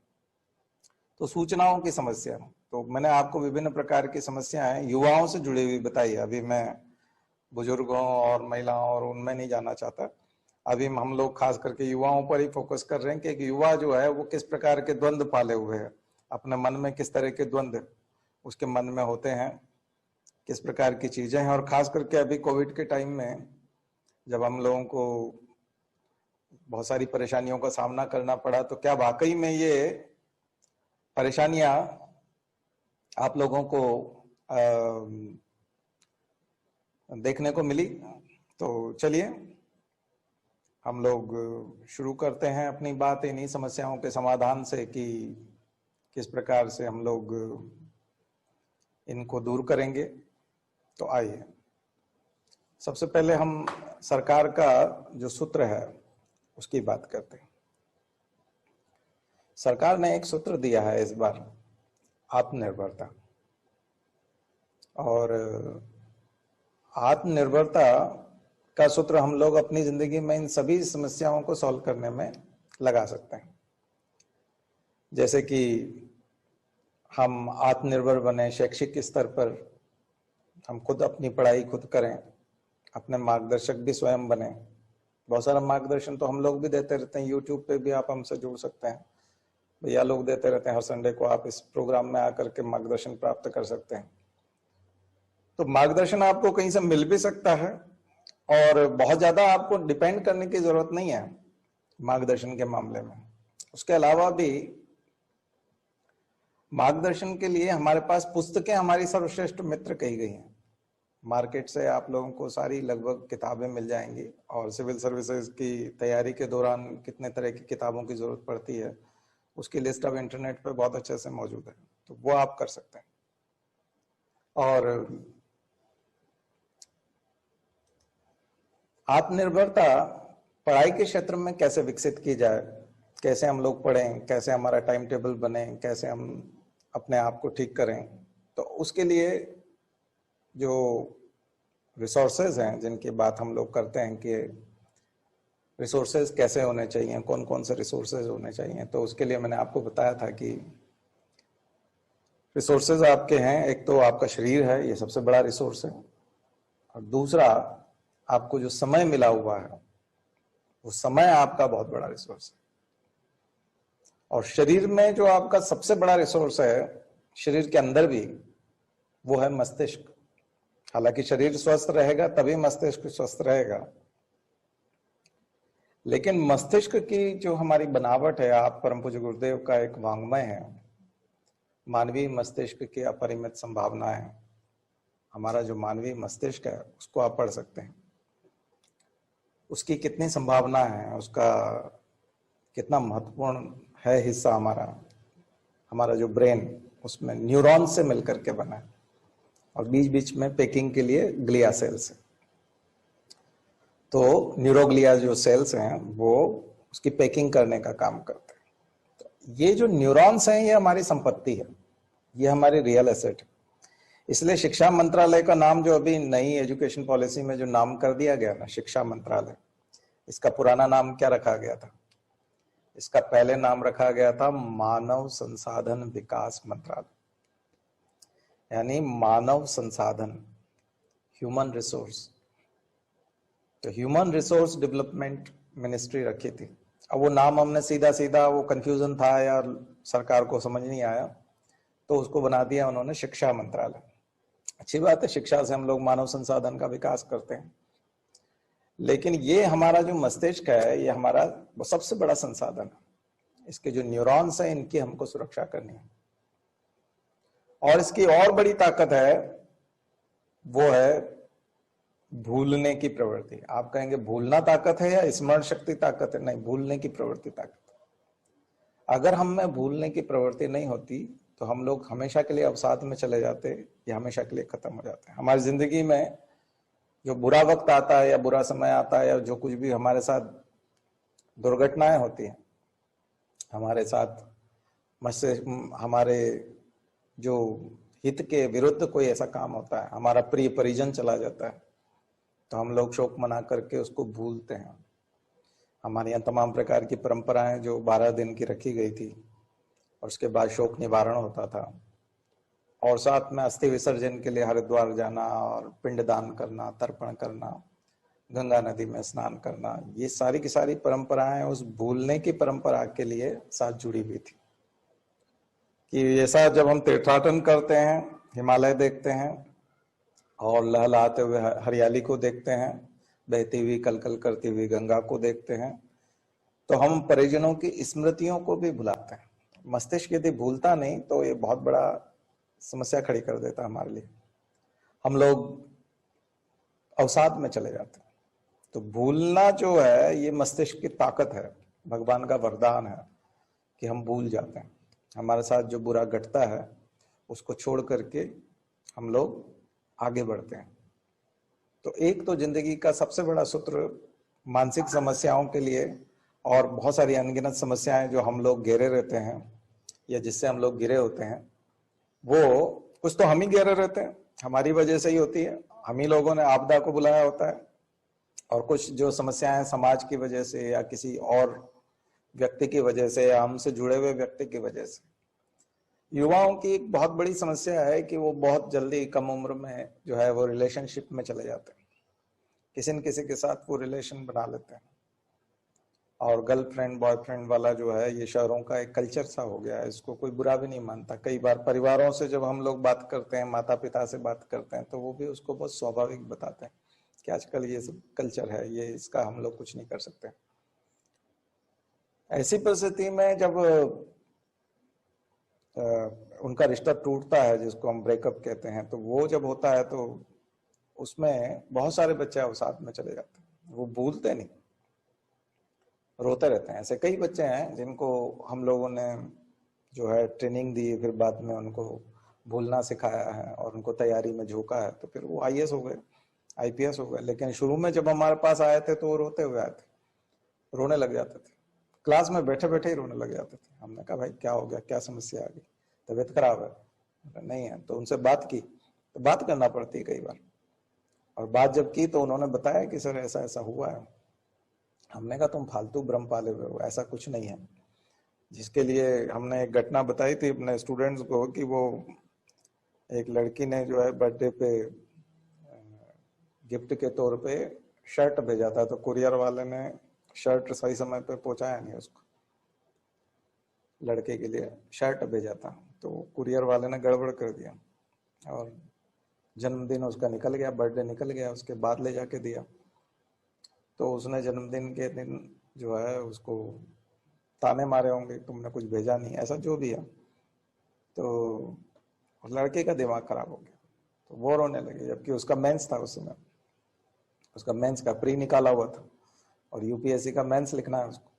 तो सूचनाओं की समस्या, तो मैंने आपको विभिन्न प्रकार की समस्याएं युवाओं से जुड़ी हुई बताई। अभी मैं बुजुर्गों और महिलाओं और उनमें नहीं जाना चाहता। अभी हम लोग खास करके युवाओं पर ही फोकस कर रहे हैं कि एक युवा जो है वो किस प्रकार के द्वंद्व पाले हुए है, अपने मन में किस तरह के द्वंद्व उसके मन में होते हैं, किस प्रकार की चीजें हैं। और खास करके अभी कोविड के टाइम में जब हम लोगों को बहुत सारी परेशानियों का सामना करना पड़ा, तो क्या वाकई में ये परेशानियां आप लोगों को देखने को मिली? तो चलिए हम लोग शुरू करते हैं अपनी बात इन्हीं समस्याओं के समाधान से कि किस प्रकार से हम लोग इनको दूर करेंगे। तो आइए, सबसे पहले हम सरकार का जो सूत्र है उसकी बात करते हैं। सरकार ने एक सूत्र दिया है इस बार, आत्मनिर्भरता। और आत्मनिर्भरता का सूत्र हम लोग अपनी जिंदगी में इन सभी समस्याओं को सॉल्व करने में लगा सकते हैं। जैसे कि हम आत्मनिर्भर बने शैक्षिक स्तर पर, हम खुद अपनी पढ़ाई खुद करें, अपने मार्गदर्शक भी स्वयं बने। बहुत सारा मार्गदर्शन तो हम लोग भी देते रहते हैं, यूट्यूब पे भी आप हमसे जुड़ सकते हैं। भैया लोग देते रहते हैं हर संडे को, आप इस प्रोग्राम में आकर के मार्गदर्शन प्राप्त कर सकते हैं। तो मार्गदर्शन आपको कहीं से मिल भी सकता है और बहुत ज्यादा आपको डिपेंड करने की जरूरत नहीं है मार्गदर्शन के मामले में। उसके अलावा भी मार्गदर्शन के लिए हमारे पास पुस्तकें हमारी सर्वश्रेष्ठ मित्र कही गई हैं। मार्केट से आप लोगों को सारी लगभग किताबें मिल जाएंगी और सिविल सर्विसेज की तैयारी के दौरान कितने तरह की किताबों की जरूरत पड़ती है उसकी लिस्ट अब इंटरनेट पे बहुत अच्छे से मौजूद है, तो वो आप कर सकते हैं। और आत्मनिर्भरता पढ़ाई के क्षेत्र में कैसे विकसित की जाए, कैसे हम लोग पढ़ें, कैसे हमारा टाइम टेबल बने, कैसे हम अपने आप को ठीक करें, तो उसके लिए जो रिसोर्सेज हैं जिनकी बात हम लोग करते हैं कि रिसोर्सेज कैसे होने चाहिए, कौन कौन से रिसोर्सेज होने चाहिए, तो उसके लिए मैंने आपको बताया था कि रिसोर्सेज आपके हैं, एक तो आपका शरीर है, ये सबसे बड़ा रिसोर्स है, और दूसरा आपको जो समय मिला हुआ है वो समय आपका बहुत बड़ा रिसोर्स है। और शरीर में जो आपका सबसे बड़ा रिसोर्स है शरीर के अंदर भी, वो है मस्तिष्क। हालांकि शरीर स्वस्थ रहेगा तभी मस्तिष्क स्वस्थ रहेगा, लेकिन मस्तिष्क की जो हमारी बनावट है, आप परम पूज्य गुरुदेव का एक वांग्मय है, मानवीय मस्तिष्क की अपरिमित संभावनाएं। हमारा जो मानवीय मस्तिष्क है उसको आप पढ़ सकते हैं, उसकी कितनी संभावना है, उसका कितना महत्वपूर्ण है हिस्सा हमारा जो ब्रेन, उसमें न्यूरॉन से मिलकर के बना है और बीच बीच में पैकिंग के लिए ग्लिया सेल्स है। तो न्यूरोग्लिया जो सेल्स हैं वो उसकी पैकिंग करने का काम करते हैं। तो ये जो न्यूरॉन्स हैं ये हमारी संपत्ति है, ये हमारी रियल एसेट है। इसलिए शिक्षा मंत्रालय का नाम जो अभी नई एजुकेशन पॉलिसी में जो नाम कर दिया गया ना, शिक्षा मंत्रालय, इसका पुराना नाम क्या रखा गया था? इसका पहले नाम रखा गया था मानव संसाधन विकास मंत्रालय, यानी मानव संसाधन, ह्यूमन रिसोर्स। तो ह्यूमन रिसोर्स डेवलपमेंट मिनिस्ट्री रखी थी। अब वो नाम हमने सीधा सीधा, वो कंफ्यूजन था या सरकार को समझ नहीं आया, तो उसको बना दिया उन्होंने शिक्षा मंत्रालय। अच्छी बात है, शिक्षा से हम लोग मानव संसाधन का विकास करते हैं, लेकिन ये हमारा जो मस्तिष्क है ये हमारा वो सबसे बड़ा संसाधन है। इसके जो न्यूरॉन्स हैं इनकी हमको सुरक्षा करनी है। और इसकी और बड़ी ताकत है, वो है भूलने की प्रवृत्ति। आप कहेंगे भूलना ताकत है या स्मरण शक्ति ताकत है? नहीं, भूलने की प्रवृत्ति ताकत है। अगर हम में भूलने की प्रवृत्ति नहीं होती तो हम लोग हमेशा के लिए अवसाद में चले जाते या हमेशा के लिए खत्म हो जाते हैं। हमारी जिंदगी में जो बुरा वक्त आता है या बुरा समय आता है या जो कुछ भी हमारे साथ दुर्घटनाएं होती हैं, हमारे साथ हमारे जो हित के विरुद्ध कोई ऐसा काम होता है, हमारा प्रिय परिजन चला जाता है, तो हम लोग शोक मना करके उसको भूलते हैं। हमारे यहाँ तमाम प्रकार की परंपराएं जो 12 दिन की रखी गई थी और उसके बाद शोक निवारण होता था, और साथ में अस्थि विसर्जन के लिए हरिद्वार जाना और पिंडदान करना, तर्पण करना, गंगा नदी में स्नान करना, ये सारी की सारी परंपराएं उस भूलने की परंपरा के लिए साथ जुड़ी हुई थी। कि ऐसा जब हम तीर्थाटन करते हैं, हिमालय देखते हैं और लहलहाते हुए हरियाली को देखते हैं, बहती हुई कलकल करती हुई गंगा को देखते हैं, तो हम परिजनों की स्मृतियों को भी भुलाते हैं। मस्तिष्क यदि भूलता नहीं तो ये बहुत बड़ा समस्या खड़ी कर देता हमारे लिए, हम लोग अवसाद में चले जाते हैं। तो भूलना जो है ये मस्तिष्क की ताकत है, भगवान का वरदान है कि हम भूल जाते हैं। हमारे साथ जो बुरा घटता है उसको छोड़ करके हम लोग आगे बढ़ते हैं। तो एक तो जिंदगी का सबसे बड़ा सूत्र मानसिक समस्याओं के लिए, और बहुत सारी अनगिनत समस्याएं जो हम लोग घेरे रहते हैं या जिससे हम लोग घिरे होते हैं, वो कुछ तो हम ही घेरे रहते हैं, हमारी वजह से ही होती है, हम ही लोगों ने आपदा को बुलाया होता है, और कुछ जो समस्याएं समाज की वजह से या किसी और व्यक्ति की वजह से या हमसे जुड़े हुए व्यक्ति की वजह से। युवाओं की एक बहुत बड़ी समस्या है कि वो बहुत जल्दी कम उम्र में जो है वो रिलेशनशिप में चले जाते हैं, किसी न किसी के साथ वो रिलेशन बना लेते हैं, और गर्लफ्रेंड बॉयफ्रेंड वाला जो है ये शहरों का एक कल्चर सा हो गया है, इसको कोई बुरा भी नहीं मानता। कई बार परिवारों से जब हम लोग बात करते हैं, माता पिता से बात करते हैं, तो वो भी उसको बहुत स्वाभाविक बताते हैं कि आजकल ये सब कल्चर है, ये इसका हम लोग कुछ नहीं कर सकते। ऐसी परिस्थिति में जब उनका रिश्ता टूटता है, जिसको हम ब्रेकअप कहते हैं, तो वो जब होता है तो उसमें बहुत सारे बच्चे वो साथ में चले जाते हैं, वो भूलते नहीं, रोते रहते हैं। ऐसे कई बच्चे हैं जिनको हम लोगों ने जो है ट्रेनिंग दी, फिर बाद में उनको भूलना सिखाया है और उनको तैयारी में झोंका है, तो फिर वो आईएएस हो गए, आईपीएस हो गए। लेकिन शुरू में जब हमारे पास आए थे तो वो रोते हुए आए थे, रोने लग जाते थे, क्लास में बैठे बैठे ही रोने लग जाते थे। हमने कहा भाई क्या हो गया, क्या समस्या आ गई, तबीयत खराब है? नहीं है। तो उनसे बात की, तो बात करना पड़ती है कई बार, और बात जब की तो उन्होंने बताया कि सर ऐसा ऐसा हुआ है। हमने कहा तुम फालतू भ्रम पाले हुए हो, ऐसा कुछ नहीं है। जिसके लिए हमने एक घटना बताई थी अपने स्टूडेंट्स को कि वो एक लड़की ने जो है बर्थडे पे गिफ्ट के तौर पे शर्ट भेजा था, तो कुरियर वाले ने शर्ट सही समय पे पहुंचाया नहीं उसको। लड़के के लिए शर्ट भेजा था तो कुरियर वाले ने गड़बड़ कर दिया और जन्मदिन उसका निकल गया, बर्थडे निकल गया, उसके बाद ले जाके दिया। तो उसने जन्मदिन के दिन जो है उसको ताने मारे होंगे, तुमने कुछ भेजा नहीं, ऐसा जो भी है। तो लड़के का दिमाग खराब हो गया, तो वो रोने लगे, जबकि उसका मेंस था उस समय, उसका मेंस का प्री निकाला हुआ था और यूपीएससी का मेंस लिखना है उसको,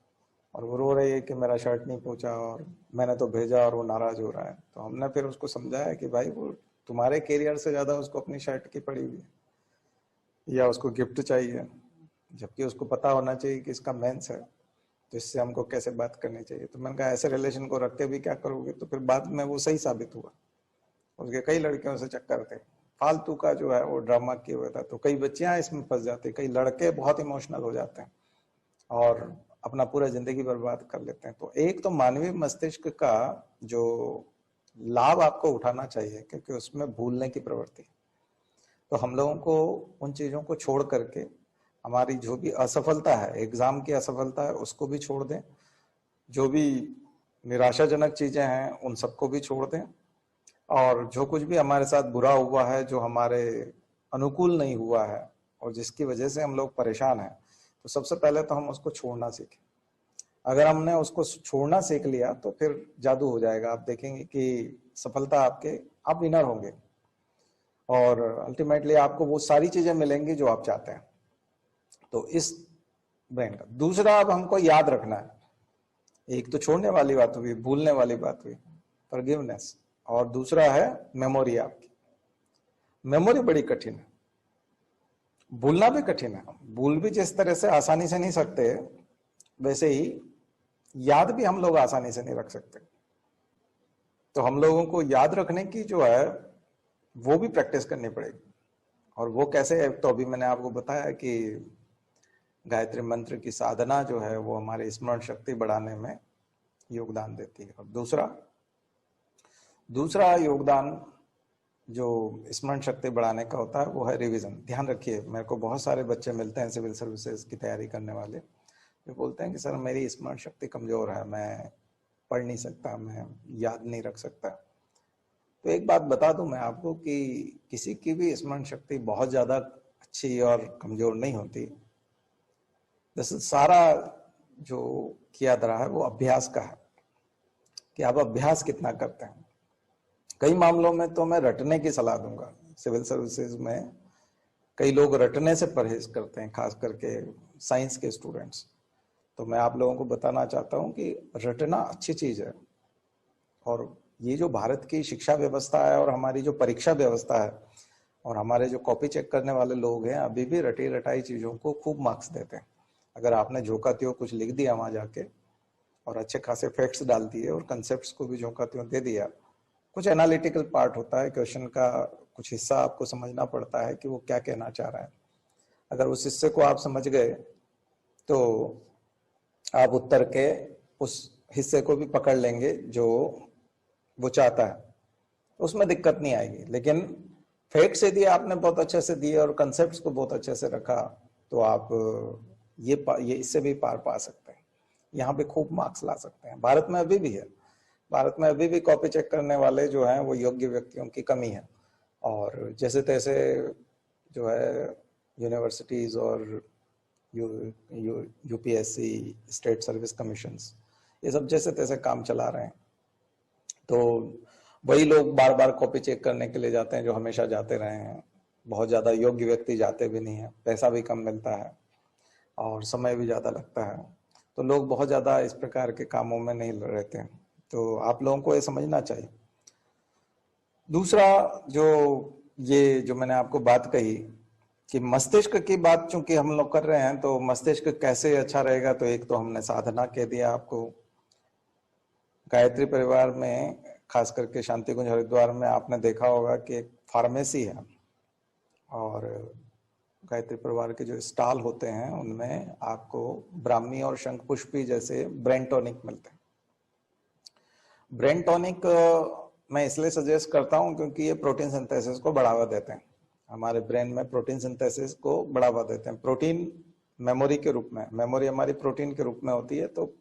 और वो रो रही है कि मेरा शर्ट नहीं पहुंचा और मैंने तो भेजा, और वो नाराज हो रहा है। तो हमने फिर उसको समझाया कि भाई वो तुम्हारे कैरियर से ज्यादा उसको अपनी शर्ट की पड़ी हुई है या उसको गिफ्ट चाहिए, जबकि उसको पता होना चाहिए कि इसका मेंस है, तो इससे हमको कैसे बात करनी चाहिए। तो मैंने कहा ऐसे रिलेशन को रख के भी क्या करोगे। तो फिर बाद में वो सही साबित हुआ, उसके कई लड़कियों से चक्कर थे, फालतू का जो है वो ड्रामा किया हुआ था। तो कई बच्चियां इसमें फंस जाती, कई लड़के बहुत इमोशनल हो जाते हैं और अपना पूरा जिंदगी बर्बाद कर लेते हैं। तो एक तो मानवीय मस्तिष्क का जो लाभ आपको उठाना चाहिए, क्योंकि उसमें भूलने की प्रवृत्ति है। तो हम लोगों को उन चीजों को छोड़ करके हमारी जो भी असफलता है, एग्जाम की असफलता है, उसको भी छोड़ दें, जो भी निराशाजनक चीजें हैं उन सबको भी छोड़ दें, और जो कुछ भी हमारे साथ बुरा हुआ है, जो हमारे अनुकूल नहीं हुआ है और जिसकी वजह से हम लोग परेशान हैं, तो सबसे पहले तो हम उसको छोड़ना सीखें। अगर हमने उसको छोड़ना सीख लिया तो फिर जादू हो जाएगा। आप देखेंगे कि सफलता आपके, आप विनर होंगे और अल्टीमेटली आपको वो सारी चीजें मिलेंगी जो आप चाहते हैं। तो इस ब्रेन का दूसरा, अब हमको याद रखना है, एक तो छोड़ने वाली बात हुई, भूलने वाली बात हुई, फॉरगिवनेस, और दूसरा है मेमोरी। आपकी मेमोरी बड़ी कठिन है, भूलना भी कठिन है। भूल भी जिस तरह से आसानी से नहीं सकते, वैसे ही याद भी हम लोग आसानी से नहीं रख सकते। तो हम लोगों को याद रखने की जो है वो भी प्रैक्टिस करनी पड़ेगी। और वो कैसे है, तो अभी मैंने आपको बताया कि गायत्री मंत्र की साधना जो है वो हमारी स्मरण शक्ति बढ़ाने में योगदान देती है। और दूसरा योगदान जो स्मरण शक्ति बढ़ाने का होता है वो है रिवीजन। ध्यान रखिए, मेरे को बहुत सारे बच्चे मिलते हैं सिविल सर्विसेज की तैयारी करने वाले, जो बोलते हैं कि सर मेरी स्मरण शक्ति कमजोर है, मैं पढ़ नहीं सकता, मैं याद नहीं रख सकता। तो एक बात बता दूं मैं आपको कि किसी की भी स्मरण शक्ति बहुत ज्यादा अच्छी और कमजोर नहीं होती। जैसे सारा जो किया जा रहा है वो अभ्यास का है, कि आप अभ्यास कितना करते हैं। कई मामलों में तो मैं रटने की सलाह दूंगा। सिविल सर्विसेज में कई लोग रटने से परहेज करते हैं, खास करके साइंस के स्टूडेंट्स। तो मैं आप लोगों को बताना चाहता हूं कि रटना अच्छी चीज है, और ये जो भारत की शिक्षा व्यवस्था है और हमारी जो परीक्षा व्यवस्था है और हमारे जो कॉपी चेक करने वाले लोग हैं, अभी भी रटी रटाई चीजों को खूब मार्क्स देते हैं। अगर आपने झोंका त्यों कुछ लिख दिया वहां जाके और अच्छे खासे फैक्ट्स डाल दिए और कंसेप्ट्स को भी झोंका त्यों दे दिया, कुछ एनालिटिकल पार्ट होता है क्वेश्चन का, कुछ हिस्सा आपको समझना पड़ता है कि वो क्या कहना चाह रहा है। अगर उस हिस्से को आप समझ गए तो आप उत्तर के उस हिस्से को भी पकड़ लेंगे जो वो चाहता है, उसमें दिक्कत नहीं आएगी। लेकिन फैक्ट्स यदि आपने बहुत अच्छे से दिए और कंसेप्ट्स को बहुत अच्छे से रखा तो आप ये इससे भी पार पा सकते हैं। यहाँ पे खूब मार्क्स ला सकते हैं। भारत में अभी भी है, भारत में अभी भी कॉपी चेक करने वाले जो हैं वो योग्य व्यक्तियों की कमी है। और जैसे तैसे जो है यूनिवर्सिटीज और यूपीएससी, स्टेट सर्विस कमीशंस, ये सब जैसे तैसे काम चला रहे हैं। तो वही लोग बार बार कॉपी चेक करने के लिए जाते हैं जो हमेशा जाते रहे हैं। बहुत ज्यादा योग्य व्यक्ति जाते भी नहीं है, पैसा भी कम मिलता है और समय भी ज्यादा लगता है, तो लोग बहुत ज्यादा इस प्रकार के कामों में नहीं रहते हैं। तो आप लोगों को ये समझना चाहिए। दूसरा जो मैंने आपको बात कही कि मस्तिष्क की बात चूंकि हम लोग कर रहे हैं, तो मस्तिष्क कैसे अच्छा रहेगा, तो एक तो हमने साधना कह दिया आपको। गायत्री परिवार में खास करके शांति कुंज हरिद्वार में आपने देखा होगा कि एक फार्मेसी है और गायत्री परिवार के जो स्टॉल होते हैं उनमें आपको ब्राह्मी और शंख पुष्पी जैसे ब्रेन टॉनिक मिलते हैं। ब्रेन टॉनिक मैं इसलिए सजेस्ट करता हूं क्योंकि ये प्रोटीन सिंथेसिस को बढ़ावा देते हैं, हमारे ब्रेन में प्रोटीन सिंथेसिस को बढ़ावा देते हैं। प्रोटीन मेमोरी के रूप में, मेमोरी हमारी प्रोटीन के रूप में होती है, तो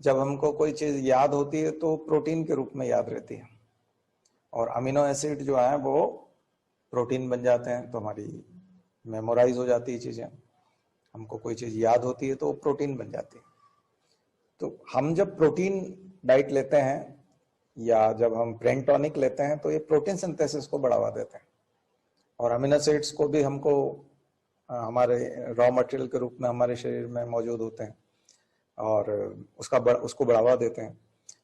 जब हमको कोई चीज याद होती है तो प्रोटीन के रूप में याद रहती है। और अमीनो एसिड जो है वो प्रोटीन बन जाते हैं, तो हमारी मेमोराइज हो जाती है चीजें। हमको कोई चीज याद होती है तो प्रोटीन बन जाती है। तो हम जब प्रोटीन डाइट लेते हैं या जब हम ब्रेन टॉनिक लेते हैं तो ये प्रोटीन सिंथेसिस को बढ़ावा देते हैं। और अमीनो एसिड्स को भी हमको हमारे रॉ मटेरियल के रूप में हमारे शरीर में मौजूद होते हैं और उसको बढ़ावा देते हैं।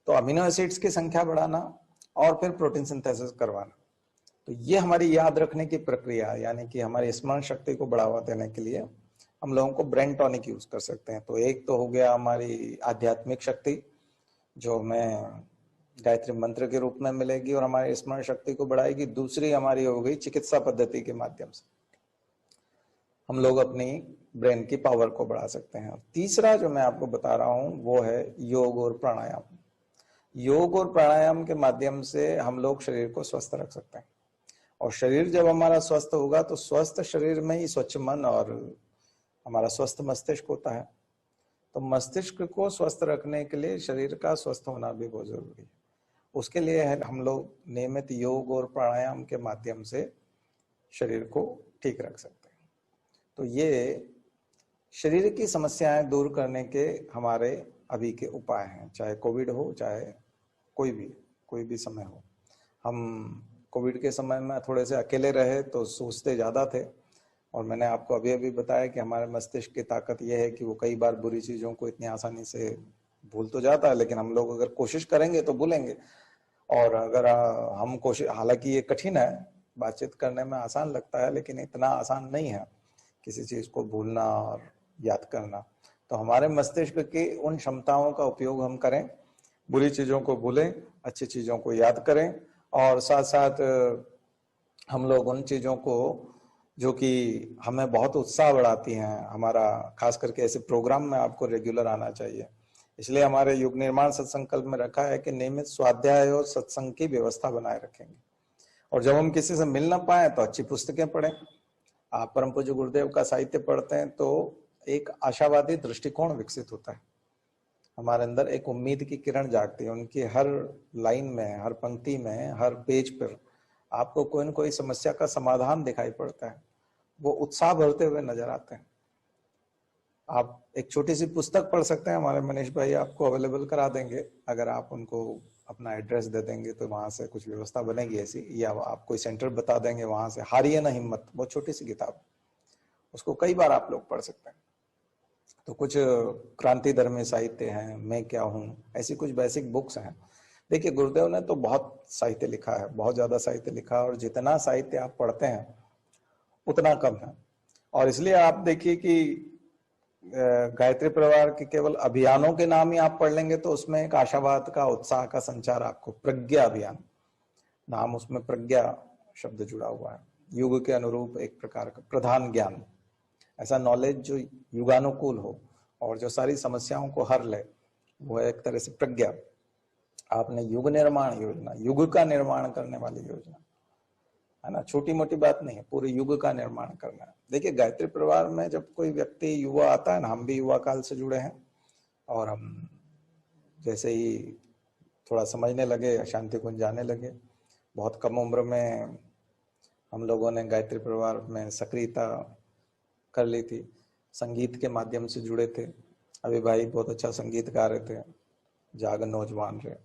तो अमीनो एसिड्स की संख्या बढ़ाना और फिर प्रोटीन सिंथेसिस करवाना, तो ये हमारी याद रखने की प्रक्रिया है, यानी कि हमारी स्मरण शक्ति को बढ़ावा देने के लिए हम लोगों को ब्रेन टॉनिक यूज कर सकते हैं। तो एक तो हो गया हमारी आध्यात्मिक शक्ति जो हमें गायत्री मंत्र के रूप में मिलेगी और हमारी स्मरण शक्ति को बढ़ाएगी। दूसरी हमारी हो गई चिकित्सा पद्धति के माध्यम से हम लोग अपनी ब्रेन की पावर को बढ़ा सकते हैं। तीसरा जो मैं आपको बता रहा हूं वो है योग और प्राणायाम। योग और प्राणायाम के माध्यम से हम लोग शरीर को स्वस्थ रख सकते हैं। और शरीर जब हमारा स्वस्थ होगा तो स्वस्थ शरीर में ही स्वच्छ मन और हमारा स्वस्थ मस्तिष्क होता है। तो मस्तिष्क को स्वस्थ रखने के लिए शरीर का स्वस्थ होना भी बहुत जरूरी है। उसके लिए हम लोग नियमित योग और प्राणायाम के माध्यम से शरीर को ठीक रख सकते हैं। तो ये शरीर की समस्याएं दूर करने के हमारे अभी के उपाय हैं, चाहे कोविड हो चाहे कोई भी समय हो। हम कोविड के समय में थोड़े से अकेले रहे तो सोचते ज्यादा थे, और मैंने आपको अभी अभी बताया कि हमारे मस्तिष्क की ताकत यह है कि वो कई बार बुरी चीजों को इतनी आसानी से भूल तो जाता है, लेकिन हम लोग अगर कोशिश करेंगे तो भूलेंगे। और अगर हम कोशिश, हालांकि ये कठिन है, बातचीत करने में आसान लगता है लेकिन इतना आसान नहीं है किसी चीज को भूलना और याद करना। तो हमारे मस्तिष्क की उन क्षमताओं का उपयोग हम करें, बुरी चीजों को भूलें, अच्छी चीजों को याद करें, और साथ साथ हम लोग उन चीजों को जो कि हमें बहुत उत्साह बढ़ाती हैं, हमारा खास करके ऐसे प्रोग्राम में आपको रेगुलर आना चाहिए। इसलिए हमारे युग निर्माण सत्संकल्प में रखा है कि नियमित स्वाध्याय और सत्संग की व्यवस्था बनाए रखेंगे। और जब हम किसी से मिल ना पाए तो अच्छी पुस्तकें पढ़ें। आप परम पूज्य गुरुदेव का साहित्य पढ़ते हैं तो एक आशावादी दृष्टिकोण विकसित होता है, हमारे अंदर एक उम्मीद की किरण जागती है। उनकी हर लाइन में, हर पंक्ति में, हर पेज पर आपको कोई न कोई समस्या का समाधान दिखाई पड़ता है, वो उत्साह भरते हुए नजर आते हैं। आप एक छोटी सी पुस्तक पढ़ सकते हैं, हमारे मनीष भाई आपको अवेलेबल करा देंगे, अगर आप उनको अपना एड्रेस दे देंगे तो वहां से कुछ व्यवस्था बनेगी ऐसी, या आप कोई सेंटर बता देंगे वहां से। हारिए ना हिम्मत, बहुत छोटी सी किताब, उसको कई बार आप लोग पढ़ सकते हैं। तो कुछ क्रांति धर्मी साहित्य हैं, मैं क्या हूँ, ऐसी कुछ बेसिक बुक्स हैं। देखिए गुरुदेव ने तो बहुत साहित्य लिखा है, बहुत ज्यादा साहित्य लिखा है, और जितना साहित्य आप पढ़ते हैं उतना कम है। और इसलिए आप देखिए कि गायत्री परिवार के केवल अभियानों के नाम ही आप पढ़ लेंगे तो उसमें एक आशावाद का, उत्साह का संचार आपको, प्रज्ञा अभियान नाम, उसमें प्रज्ञा शब्द जुड़ा हुआ है। युग के अनुरूप एक प्रकार का प्रधान ज्ञान, ऐसा नॉलेज जो युगानुकूल हो और जो सारी समस्याओं को हर ले, वो है एक तरह से प्रज्ञा। आपने युग निर्माण योजना, युग का निर्माण करने वाली योजना है ना, छोटी मोटी बात नहीं है, पूरे युग का निर्माण करना है। देखिए गायत्री परिवार में जब कोई व्यक्ति युवा आता है ना, हम भी युवा काल से जुड़े हैं, और हम जैसे ही थोड़ा समझने लगे, शांति कुंज जाने लगे। बहुत कम उम्र में हम लोगों ने गायत्री परिवार में सक्रियता कर ली थी, संगीत के माध्यम से जुड़े थे। अभी भाई बहुत अच्छा संगीत गा रहे थे, जाग नौजवान रे,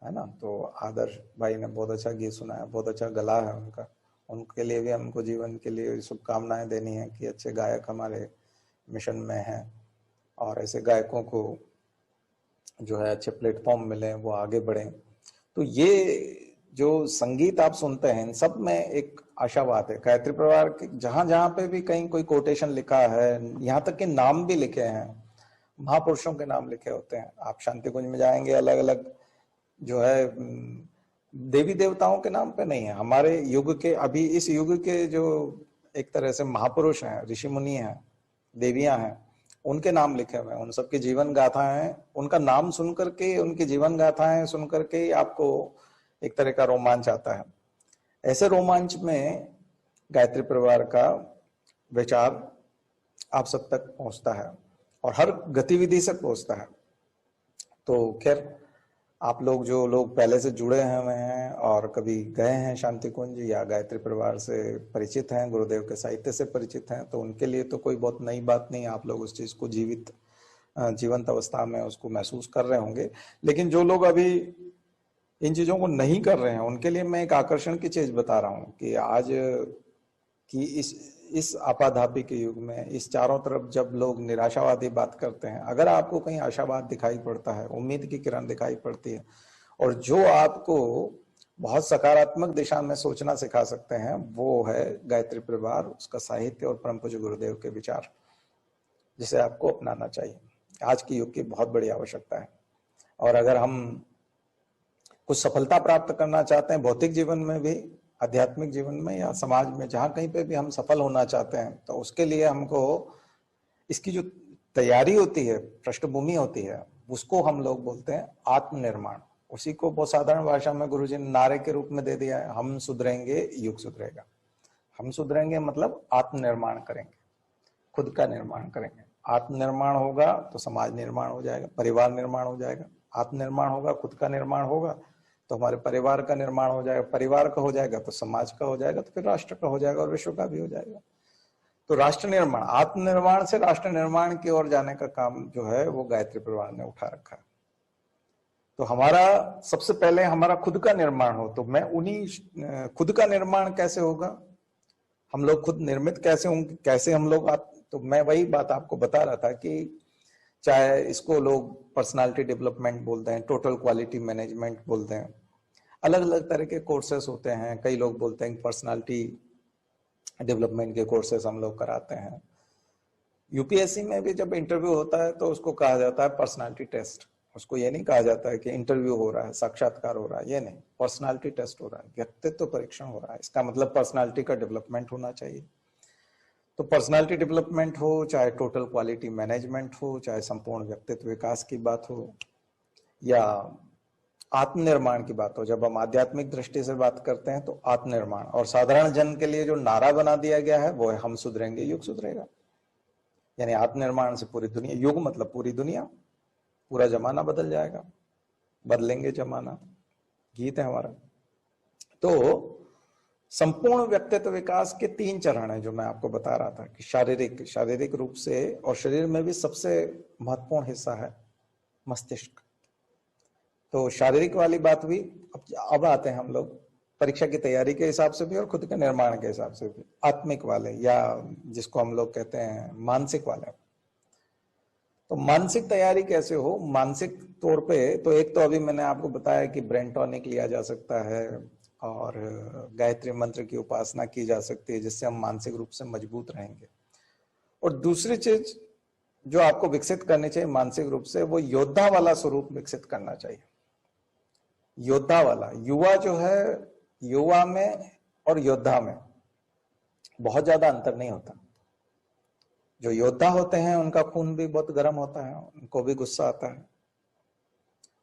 है ना। तो आदर्श भाई ने बहुत अच्छा गीत सुनाया, बहुत अच्छा गला है उनका। उनके लिए भी हमको जीवन के लिए शुभकामनाएं देनी है कि अच्छे गायक हमारे मिशन में हैं और ऐसे गायकों को जो है अच्छे प्लेटफॉर्म मिले, वो आगे बढ़े। तो ये जो संगीत आप सुनते हैं इन सब में एक आशावाद है। गायत्री परिवार के जहां जहां पे भी कहीं कोई कोटेशन लिखा है, यहाँ तक कि नाम भी लिखे हैं, महापुरुषों के नाम लिखे होते हैं। आप शांति कुंज में जाएंगे, अलग अलग जो है देवी देवताओं के नाम पे नहीं है, हमारे युग के, अभी इस युग के जो एक तरह से महापुरुष हैं, ऋषि मुनि हैं, देवियां हैं, उनके नाम लिखे हुए हैं। उन सबकी जीवन गाथाएं, उनका नाम सुन करके, उनकी जीवन गाथाएं सुन करके आपको एक तरह का रोमांच आता है। ऐसे रोमांच में गायत्री परिवार का विचार आप सब तक पहुंचता है और हर गतिविधि से पहुंचता है। तो खैर, आप लोग जो लोग पहले से जुड़े हुए हैं और कभी गए हैं शांति कुंज या गायत्री परिवार से परिचित हैं, गुरुदेव के साहित्य से परिचित हैं, तो उनके लिए तो कोई बहुत नई बात नहीं, आप लोग उस चीज को जीवंत अवस्था में उसको महसूस कर रहे होंगे। लेकिन जो लोग अभी इन चीजों को नहीं कर रहे हैं, उनके लिए मैं एक आकर्षण की चीज बता रहा हूँ कि आज की इस आपाधापी के युग में, इस चारों तरफ जब लोग निराशावादी बात करते हैं, अगर आपको कहीं आशावाद दिखाई पड़ता है, उम्मीद की किरण दिखाई पड़ती है, और जो आपको बहुत सकारात्मक दिशा में सोचना सिखा सकते हैं, वो है गायत्री परिवार, उसका साहित्य और परम पूज्य गुरुदेव के विचार, जिसे आपको अपनाना चाहिए। आज के युग की बहुत बड़ी आवश्यकता है। और अगर हम कुछ सफलता प्राप्त करना चाहते हैं भौतिक जीवन में भी, आध्यात्मिक जीवन में या समाज में, जहां कहीं पे भी हम सफल होना चाहते हैं, तो उसके लिए हमको इसकी जो तैयारी होती है, पृष्ठभूमि होती है, उसको हम लोग बोलते हैं आत्मनिर्माण। उसी को बहुत साधारण भाषा में गुरुजी ने नारे के रूप में दे दिया है, हम सुधरेंगे युग सुधरेगा। हम सुधरेंगे मतलब आत्मनिर्माण करेंगे, खुद का निर्माण करेंगे। आत्मनिर्माण होगा तो समाज निर्माण हो जाएगा, परिवार निर्माण हो जाएगा। आत्मनिर्माण होगा, खुद का निर्माण होगा तो हमारे परिवार का निर्माण हो जाएगा, परिवार का हो जाएगा तो समाज का हो जाएगा, तो फिर राष्ट्र का हो जाएगा और विश्व का भी हो जाएगा। तो राष्ट्र निर्माण, आत्मनिर्माण से राष्ट्र निर्माण की ओर जाने का काम जो है वो गायत्री परिवार ने उठा रखा है। तो हमारा सबसे पहले हमारा खुद का निर्माण हो, तो मैं उन्हीं खुद का निर्माण कैसे होगा, हम लोग खुद निर्मित कैसे होंगे, कैसे हम लोग तो मैं वही बात आपको बता रहा था कि चाहे इसको लोग पर्सनालिटी डेवलपमेंट बोलते हैं, टोटल क्वालिटी मैनेजमेंट बोलते हैं, अलग अलग तरह के कोर्सेस होते हैं। कई लोग बोलते हैं पर्सनालिटी डेवलपमेंट के कोर्सेस हम लोग कराते हैं। यूपीएससी में भी जब इंटरव्यू होता है तो उसको कहा जाता है पर्सनालिटी टेस्ट। उसको ये नहीं कहा जाता है कि इंटरव्यू हो रहा है, साक्षात्कार हो रहा है, ये नहीं, पर्सनालिटी टेस्ट हो रहा है, व्यक्तित्व परीक्षण हो रहा है। इसका मतलब पर्सनालिटी का डेवलपमेंट होना चाहिए। तो पर्सनालिटी डेवलपमेंट हो, चाहे टोटल क्वालिटी मैनेजमेंट हो, चाहे संपूर्ण व्यक्तित्व विकास की बात हो या आत्मनिर्माण की बात हो, जब हम आध्यात्मिक दृष्टि से बात करते हैं तो आत्मनिर्माण, और साधारण जन के लिए जो नारा बना दिया गया है वो है हम सुधरेंगे युग सुधरेगा। यानी आत्मनिर्माण से पूरी दुनिया, युग मतलब पूरी दुनिया, पूरा जमाना बदल जाएगा, बदलेंगे जमाना, गीत है हमारा। तो संपूर्ण व्यक्तित्व विकास के 3 चरण हैं जो मैं आपको बता रहा था कि शारीरिक रूप से, और शरीर में भी सबसे महत्वपूर्ण हिस्सा है मस्तिष्क। तो शारीरिक वाली बात हुई। अब आते हैं हम लोग परीक्षा की तैयारी के हिसाब से भी और खुद के निर्माण के हिसाब से भी, आत्मिक वाले या जिसको हम लोग कहते हैं मानसिक वाले। तो मानसिक तैयारी कैसे हो, मानसिक तौर पे तो एक तो अभी मैंने आपको बताया कि ब्रेन टॉनिक लिया जा सकता है और गायत्री मंत्र की उपासना की जा सकती है, जिससे हम मानसिक रूप से मजबूत रहेंगे। और दूसरी चीज जो आपको विकसित करनी चाहिए मानसिक रूप से, वो योद्धा वाला स्वरूप विकसित करना चाहिए। योद्धा वाला, युवा जो है, युवा में और योद्धा में बहुत ज्यादा अंतर नहीं होता। जो योद्धा होते हैं उनका खून भी बहुत गर्म होता है, उनको भी गुस्सा आता है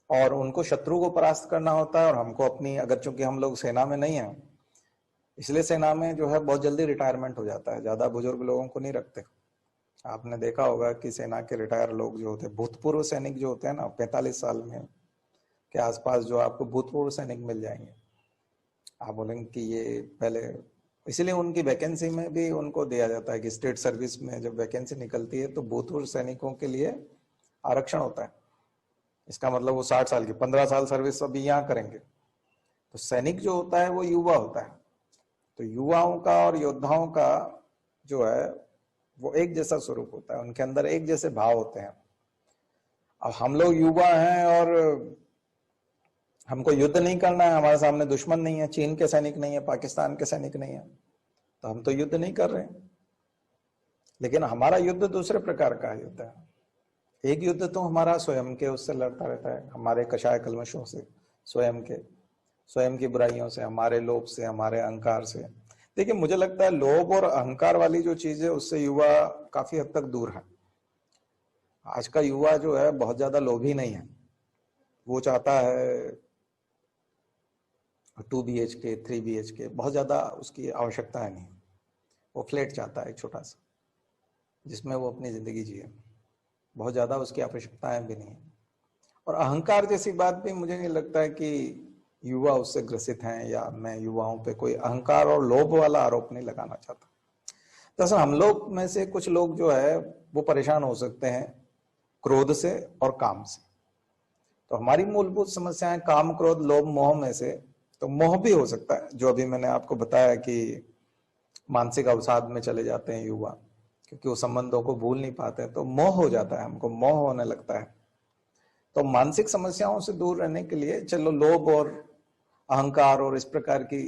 और उनको शत्रु को परास्त करना होता है। और हमको अपनी, अगर चूंकि हम लोग सेना में नहीं है, इसलिए सेना में जो है बहुत जल्दी रिटायरमेंट हो जाता है, ज्यादा बुजुर्ग लोगों को नहीं रखते। आपने देखा होगा कि सेना के रिटायर लोग जो होते हैं, भूतपूर्व सैनिक जो होते हैं ना, 45 साल में के आसपास जो आपको भूतपूर्व सैनिक मिल जाएंगे, आप बोलेंगे कि ये पहले, इसीलिए उनकी वैकेंसी में भी उनको दिया जाता है कि स्टेट सर्विस में जब वैकेंसी निकलती है तो भूतपूर्व सैनिकों के लिए आरक्षण होता है। इसका मतलब वो 60 साल की 15 साल सर्विस अभी यहाँ करेंगे। तो सैनिक जो होता है वो युवा होता है। तो युवाओं का और योद्धाओं का जो है वो एक जैसा स्वरूप होता है, उनके अंदर एक जैसे भाव होते हैं। अब हम लोग युवा हैं और हमको युद्ध नहीं करना है, हमारे सामने दुश्मन नहीं है, चीन के सैनिक नहीं है, पाकिस्तान के सैनिक नहीं है, तो हम तो युद्ध नहीं कर रहे हैं। लेकिन हमारा युद्ध दूसरे प्रकार का युद्ध है। एक युद्ध तो हमारा स्वयं के उससे लड़ता रहता है, हमारे कषाय कल्मशों से, स्वयं की बुराइयों से, हमारे लोभ से, हमारे अहंकार से। देखिए मुझे लगता है लोभ और अहंकार वाली जो चीज है उससे युवा काफी हद तक दूर है। आज का युवा जो है बहुत ज्यादा लोभी नहीं है, वो चाहता है 2 BHK 3 BHK, बहुत ज्यादा उसकी आवश्यकता है नहीं, वो फ्लैट चाहता है छोटा सा जिसमें वो अपनी जिंदगी जिए, बहुत ज्यादा उसकी आवश्यकताएं भी नहीं। और अहंकार जैसी बात भी मुझे नहीं लगता है कि युवा उससे ग्रसित हैं, या मैं युवाओं पे कोई अहंकार और लोभ वाला आरोप नहीं लगाना चाहता। दरअसल हम लोग में से कुछ लोग जो है वो परेशान हो सकते हैं क्रोध से और काम से। तो हमारी मूलभूत समस्याएं काम, क्रोध, लोभ, मोह में से तो मोह भी हो सकता है, जो अभी मैंने आपको बताया कि मानसिक अवसाद में चले जाते हैं युवा क्योंकि वो संबंधों को भूल नहीं पाते, तो मोह हो जाता है, हमको मोह होने लगता है। तो मानसिक समस्याओं से दूर रहने के लिए चलो लोभ और अहंकार और इस प्रकार की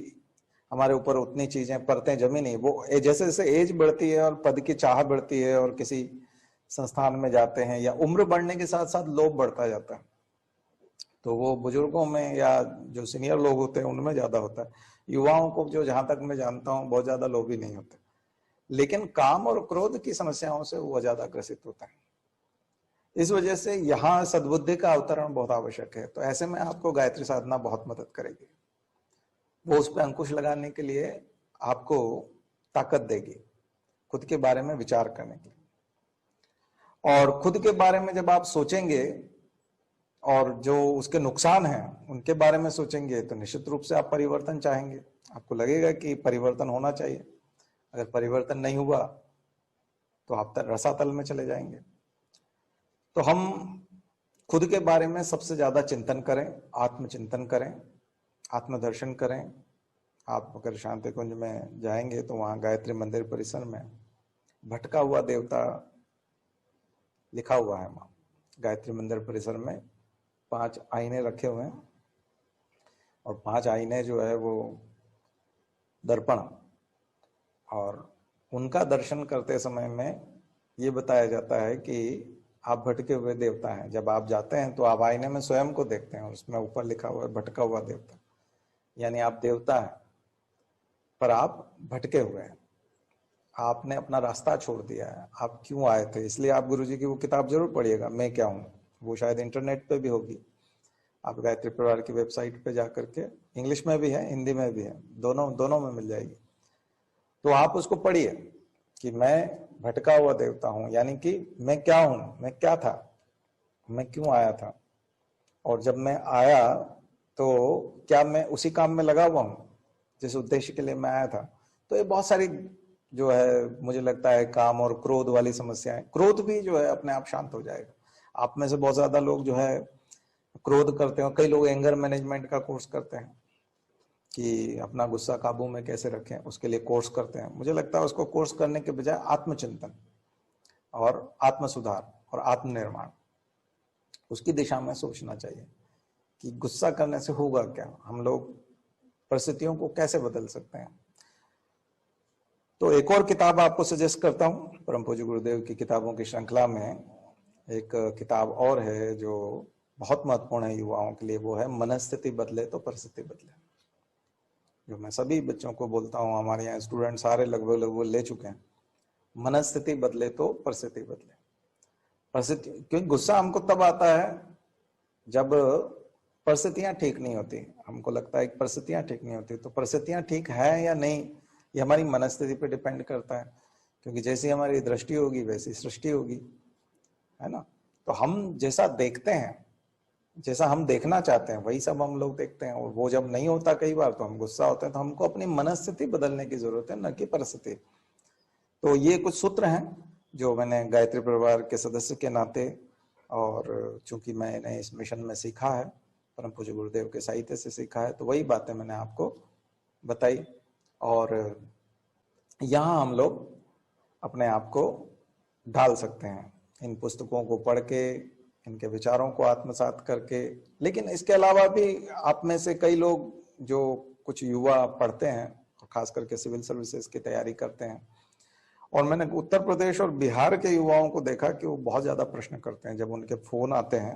हमारे ऊपर उतनी चीजें परतें जमी नहीं, वो जैसे जैसे एज बढ़ती है और पद की चाह बढ़ती है और किसी संस्थान में जाते हैं या उम्र बढ़ने के साथ साथ लोभ बढ़ता जाता है, तो वो बुजुर्गों में या जो सीनियर लोग होते हैं उनमें ज्यादा होता है। युवाओं को जो जहां तक मैं जानता हूँ बहुत ज्यादा लोभी नहीं होते, लेकिन काम और क्रोध की समस्याओं से वो ज्यादा ग्रसित होता है। इस वजह से यहाँ सद्बुद्धि का अवतरण बहुत आवश्यक है। तो ऐसे में आपको गायत्री साधना बहुत मदद करेगी, वो उस पर अंकुश लगाने के लिए आपको ताकत देगी खुद के बारे में विचार करने की। और खुद के बारे में जब आप सोचेंगे और जो उसके नुकसान हैं उनके बारे में सोचेंगे तो निश्चित रूप से आप परिवर्तन चाहेंगे, आपको लगेगा कि परिवर्तन होना चाहिए। अगर परिवर्तन नहीं हुआ तो आप रसातल में चले जाएंगे। तो हम खुद के बारे में सबसे ज्यादा चिंतन करें, आत्मचिंतन करें, आत्मदर्शन करें। आप अगर शांति कुंज में जाएंगे तो वहां गायत्री मंदिर परिसर में भटका हुआ देवता लिखा हुआ है। वहां गायत्री मंदिर परिसर में 5 आईने रखे हुए हैं और 5 आईने जो है वो दर्पण, और उनका दर्शन करते समय में ये बताया जाता है कि आप भटके हुए देवता हैं। जब आप जाते हैं तो आप आईने में स्वयं को देखते हैं और उसमें ऊपर लिखा हुआ है भटका हुआ देवता, यानी आप देवता हैं पर आप भटके हुए हैं, आपने अपना रास्ता छोड़ दिया है। आप क्यों आए थे, इसलिए आप गुरुजी की वो किताब जरूर पढ़िएगा, मैं क्या हूँ। वो शायद इंटरनेट पे भी होगी, आप गायत्री परिवार की वेबसाइट पे जाकर के, इंग्लिश में भी है हिंदी में भी है, दोनों में मिल जाएगी। तो आप उसको पढ़िए कि मैं भटका हुआ देवता हूं, यानी कि मैं क्या हूं, मैं क्या था, मैं क्यों आया था, और जब मैं आया तो क्या मैं उसी काम में लगा हुआ हूं जिस उद्देश्य के लिए मैं आया था। तो ये बहुत सारी जो है मुझे लगता है काम और क्रोध वाली समस्याएं, क्रोध भी जो है अपने आप शांत हो जाएगा। आप में से बहुत ज्यादा लोग जो है क्रोध करते हो, कई लोग एंगर मैनेजमेंट का कोर्स करते हैं कि अपना गुस्सा काबू में कैसे रखें, उसके लिए कोर्स करते हैं। मुझे लगता है उसको कोर्स करने के बजाय आत्मचिंतन और आत्म सुधार और आत्मनिर्माण उसकी दिशा में सोचना चाहिए कि गुस्सा करने से होगा क्या, हम लोग परिस्थितियों को कैसे बदल सकते हैं। तो एक और किताब आपको सजेस्ट करता हूं, परम पूज्य गुरुदेव की किताबों की श्रृंखला में एक किताब और है जो बहुत महत्वपूर्ण है युवाओं के लिए, वो है मनस्थिति बदले तो परिस्थिति बदले, जो मैं सभी बच्चों को बोलता हूँ। हमारे यहाँ स्टूडेंट सारे लगभग ले चुके हैं। मनस्थिति बदले तो परिस्थिति बदले। परिस्थिति, क्योंकि गुस्सा हमको तब आता है जब परिस्थितियां ठीक नहीं होती। हमको लगता है कि परिस्थितियां ठीक नहीं होती, तो परिस्थितियां ठीक है या नहीं ये हमारी मनस्थिति पे डिपेंड करता है। क्योंकि जैसी हमारी दृष्टि होगी वैसी सृष्टि होगी, है ना। तो हम जैसा देखते हैं, जैसा हम देखना चाहते हैं वही सब हम लोग देखते हैं, और वो जब नहीं होता कई बार तो हम गुस्सा होते हैं। तो हमको अपनी मनस्थिति बदलने की जरूरत है, न कि परिस्थिति। तो ये कुछ सूत्र हैं जो मैंने गायत्री परिवार के सदस्य के नाते, और चूंकि मैंने इस मिशन में सीखा है, परम पूज्य गुरुदेव के साहित्य से सीखा है, तो वही बातें मैंने आपको बताई। और यहाँ हम लोग अपने आप को ढाल सकते हैं इन पुस्तकों को पढ़ के, इनके विचारों को आत्मसात करके। लेकिन इसके अलावा भी आप में से कई लोग जो कुछ युवा पढ़ते हैं, और खास करके सिविल सर्विसेज की तैयारी करते हैं, और मैंने उत्तर प्रदेश और बिहार के युवाओं को देखा कि वो बहुत ज्यादा प्रश्न करते हैं। जब उनके फोन आते हैं,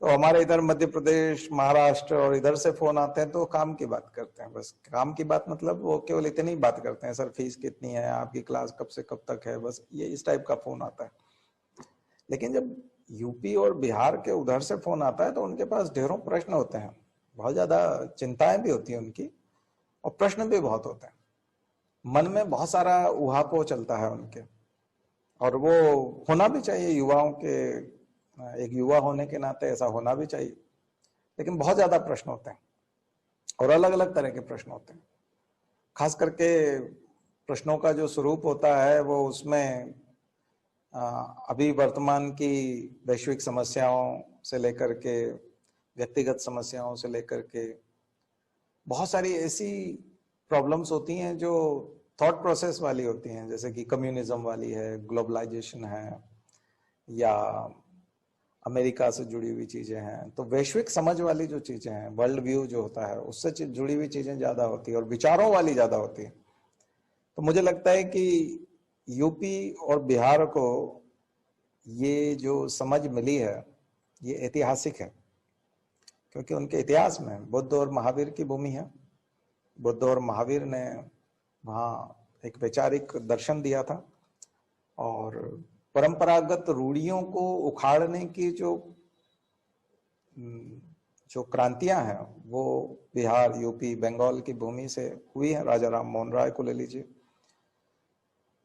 तो हमारे इधर मध्य प्रदेश, महाराष्ट्र और इधर से फोन आते हैं तो काम की बात करते हैं। बस काम की बात मतलब वो केवल इतनी बात करते हैं, सर फीस कितनी है, आपकी क्लास कब से कब तक है, बस ये इस टाइप का फोन आता है। लेकिन जब यूपी और बिहार के उधर से फोन आता है तो उनके पास ढेरों प्रश्न होते हैं, बहुत ज्यादा चिंताएं भी होती हैं उनकी, और प्रश्न भी बहुत होते हैं। मन में बहुत सारा उहापोह चलता है उनके, और वो होना भी चाहिए युवाओं के, एक युवा होने के नाते ऐसा होना भी चाहिए। लेकिन बहुत ज्यादा प्रश्न होते हैं, और अलग अलग तरह के प्रश्न होते हैं। खास करके प्रश्नों का जो स्वरूप होता है वो उसमें अभी वर्तमान की वैश्विक समस्याओं से लेकर के व्यक्तिगत समस्याओं से लेकर के बहुत सारी ऐसी प्रॉब्लम्स होती हैं जो थॉट प्रोसेस वाली होती हैं, जैसे कि कम्युनिज्म वाली है, ग्लोबलाइजेशन है, या अमेरिका से जुड़ी हुई चीजें हैं। तो वैश्विक समझ वाली जो चीजें हैं, वर्ल्ड व्यू जो होता है, उससे जुड़ी हुई चीजें ज्यादा होती है, और विचारों वाली ज्यादा होती है। तो मुझे लगता है कि यूपी और बिहार को ये जो समझ मिली है ये ऐतिहासिक है, क्योंकि उनके इतिहास में बुद्ध और महावीर की भूमि है। बुद्ध और महावीर ने वहाँ एक वैचारिक दर्शन दिया था, और परंपरागत रूढ़ियों को उखाड़ने की जो क्रांतियां हैं वो बिहार, यूपी, बंगाल की भूमि से हुई है। राजा राम मोहन राय को ले लीजिए,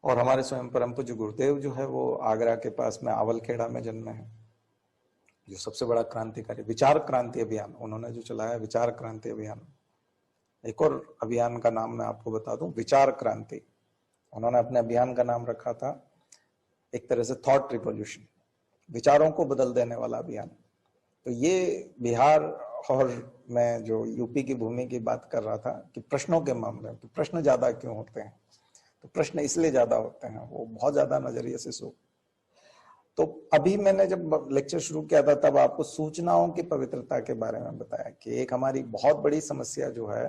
और हमारे स्वयं परम पूज्य गुरुदेव जो है वो आगरा के पास में आवलखेड़ा में जन्मे हैं, जो सबसे बड़ा क्रांतिकारी विचार क्रांति अभियान उन्होंने जो चलाया, विचार क्रांति अभियान। एक और अभियान का नाम मैं आपको बता दूं, विचार क्रांति। उन्होंने अपने अभियान का नाम रखा था एक तरह से थॉट रिवॉल्यूशन, विचारों को बदल देने वाला अभियान। तो ये बिहार, और मैं जो यूपी की भूमि की बात कर रहा था कि प्रश्नों के मामले में, तो प्रश्न ज्यादा क्यों होते हैं, तो प्रश्न इसलिए ज्यादा होते हैं, वो बहुत ज्यादा नजरिए से सो। तो अभी मैंने जब लेक्चर शुरू किया था तब आपको सूचनाओं की पवित्रता के बारे में बताया कि एक हमारी बहुत बड़ी समस्या जो है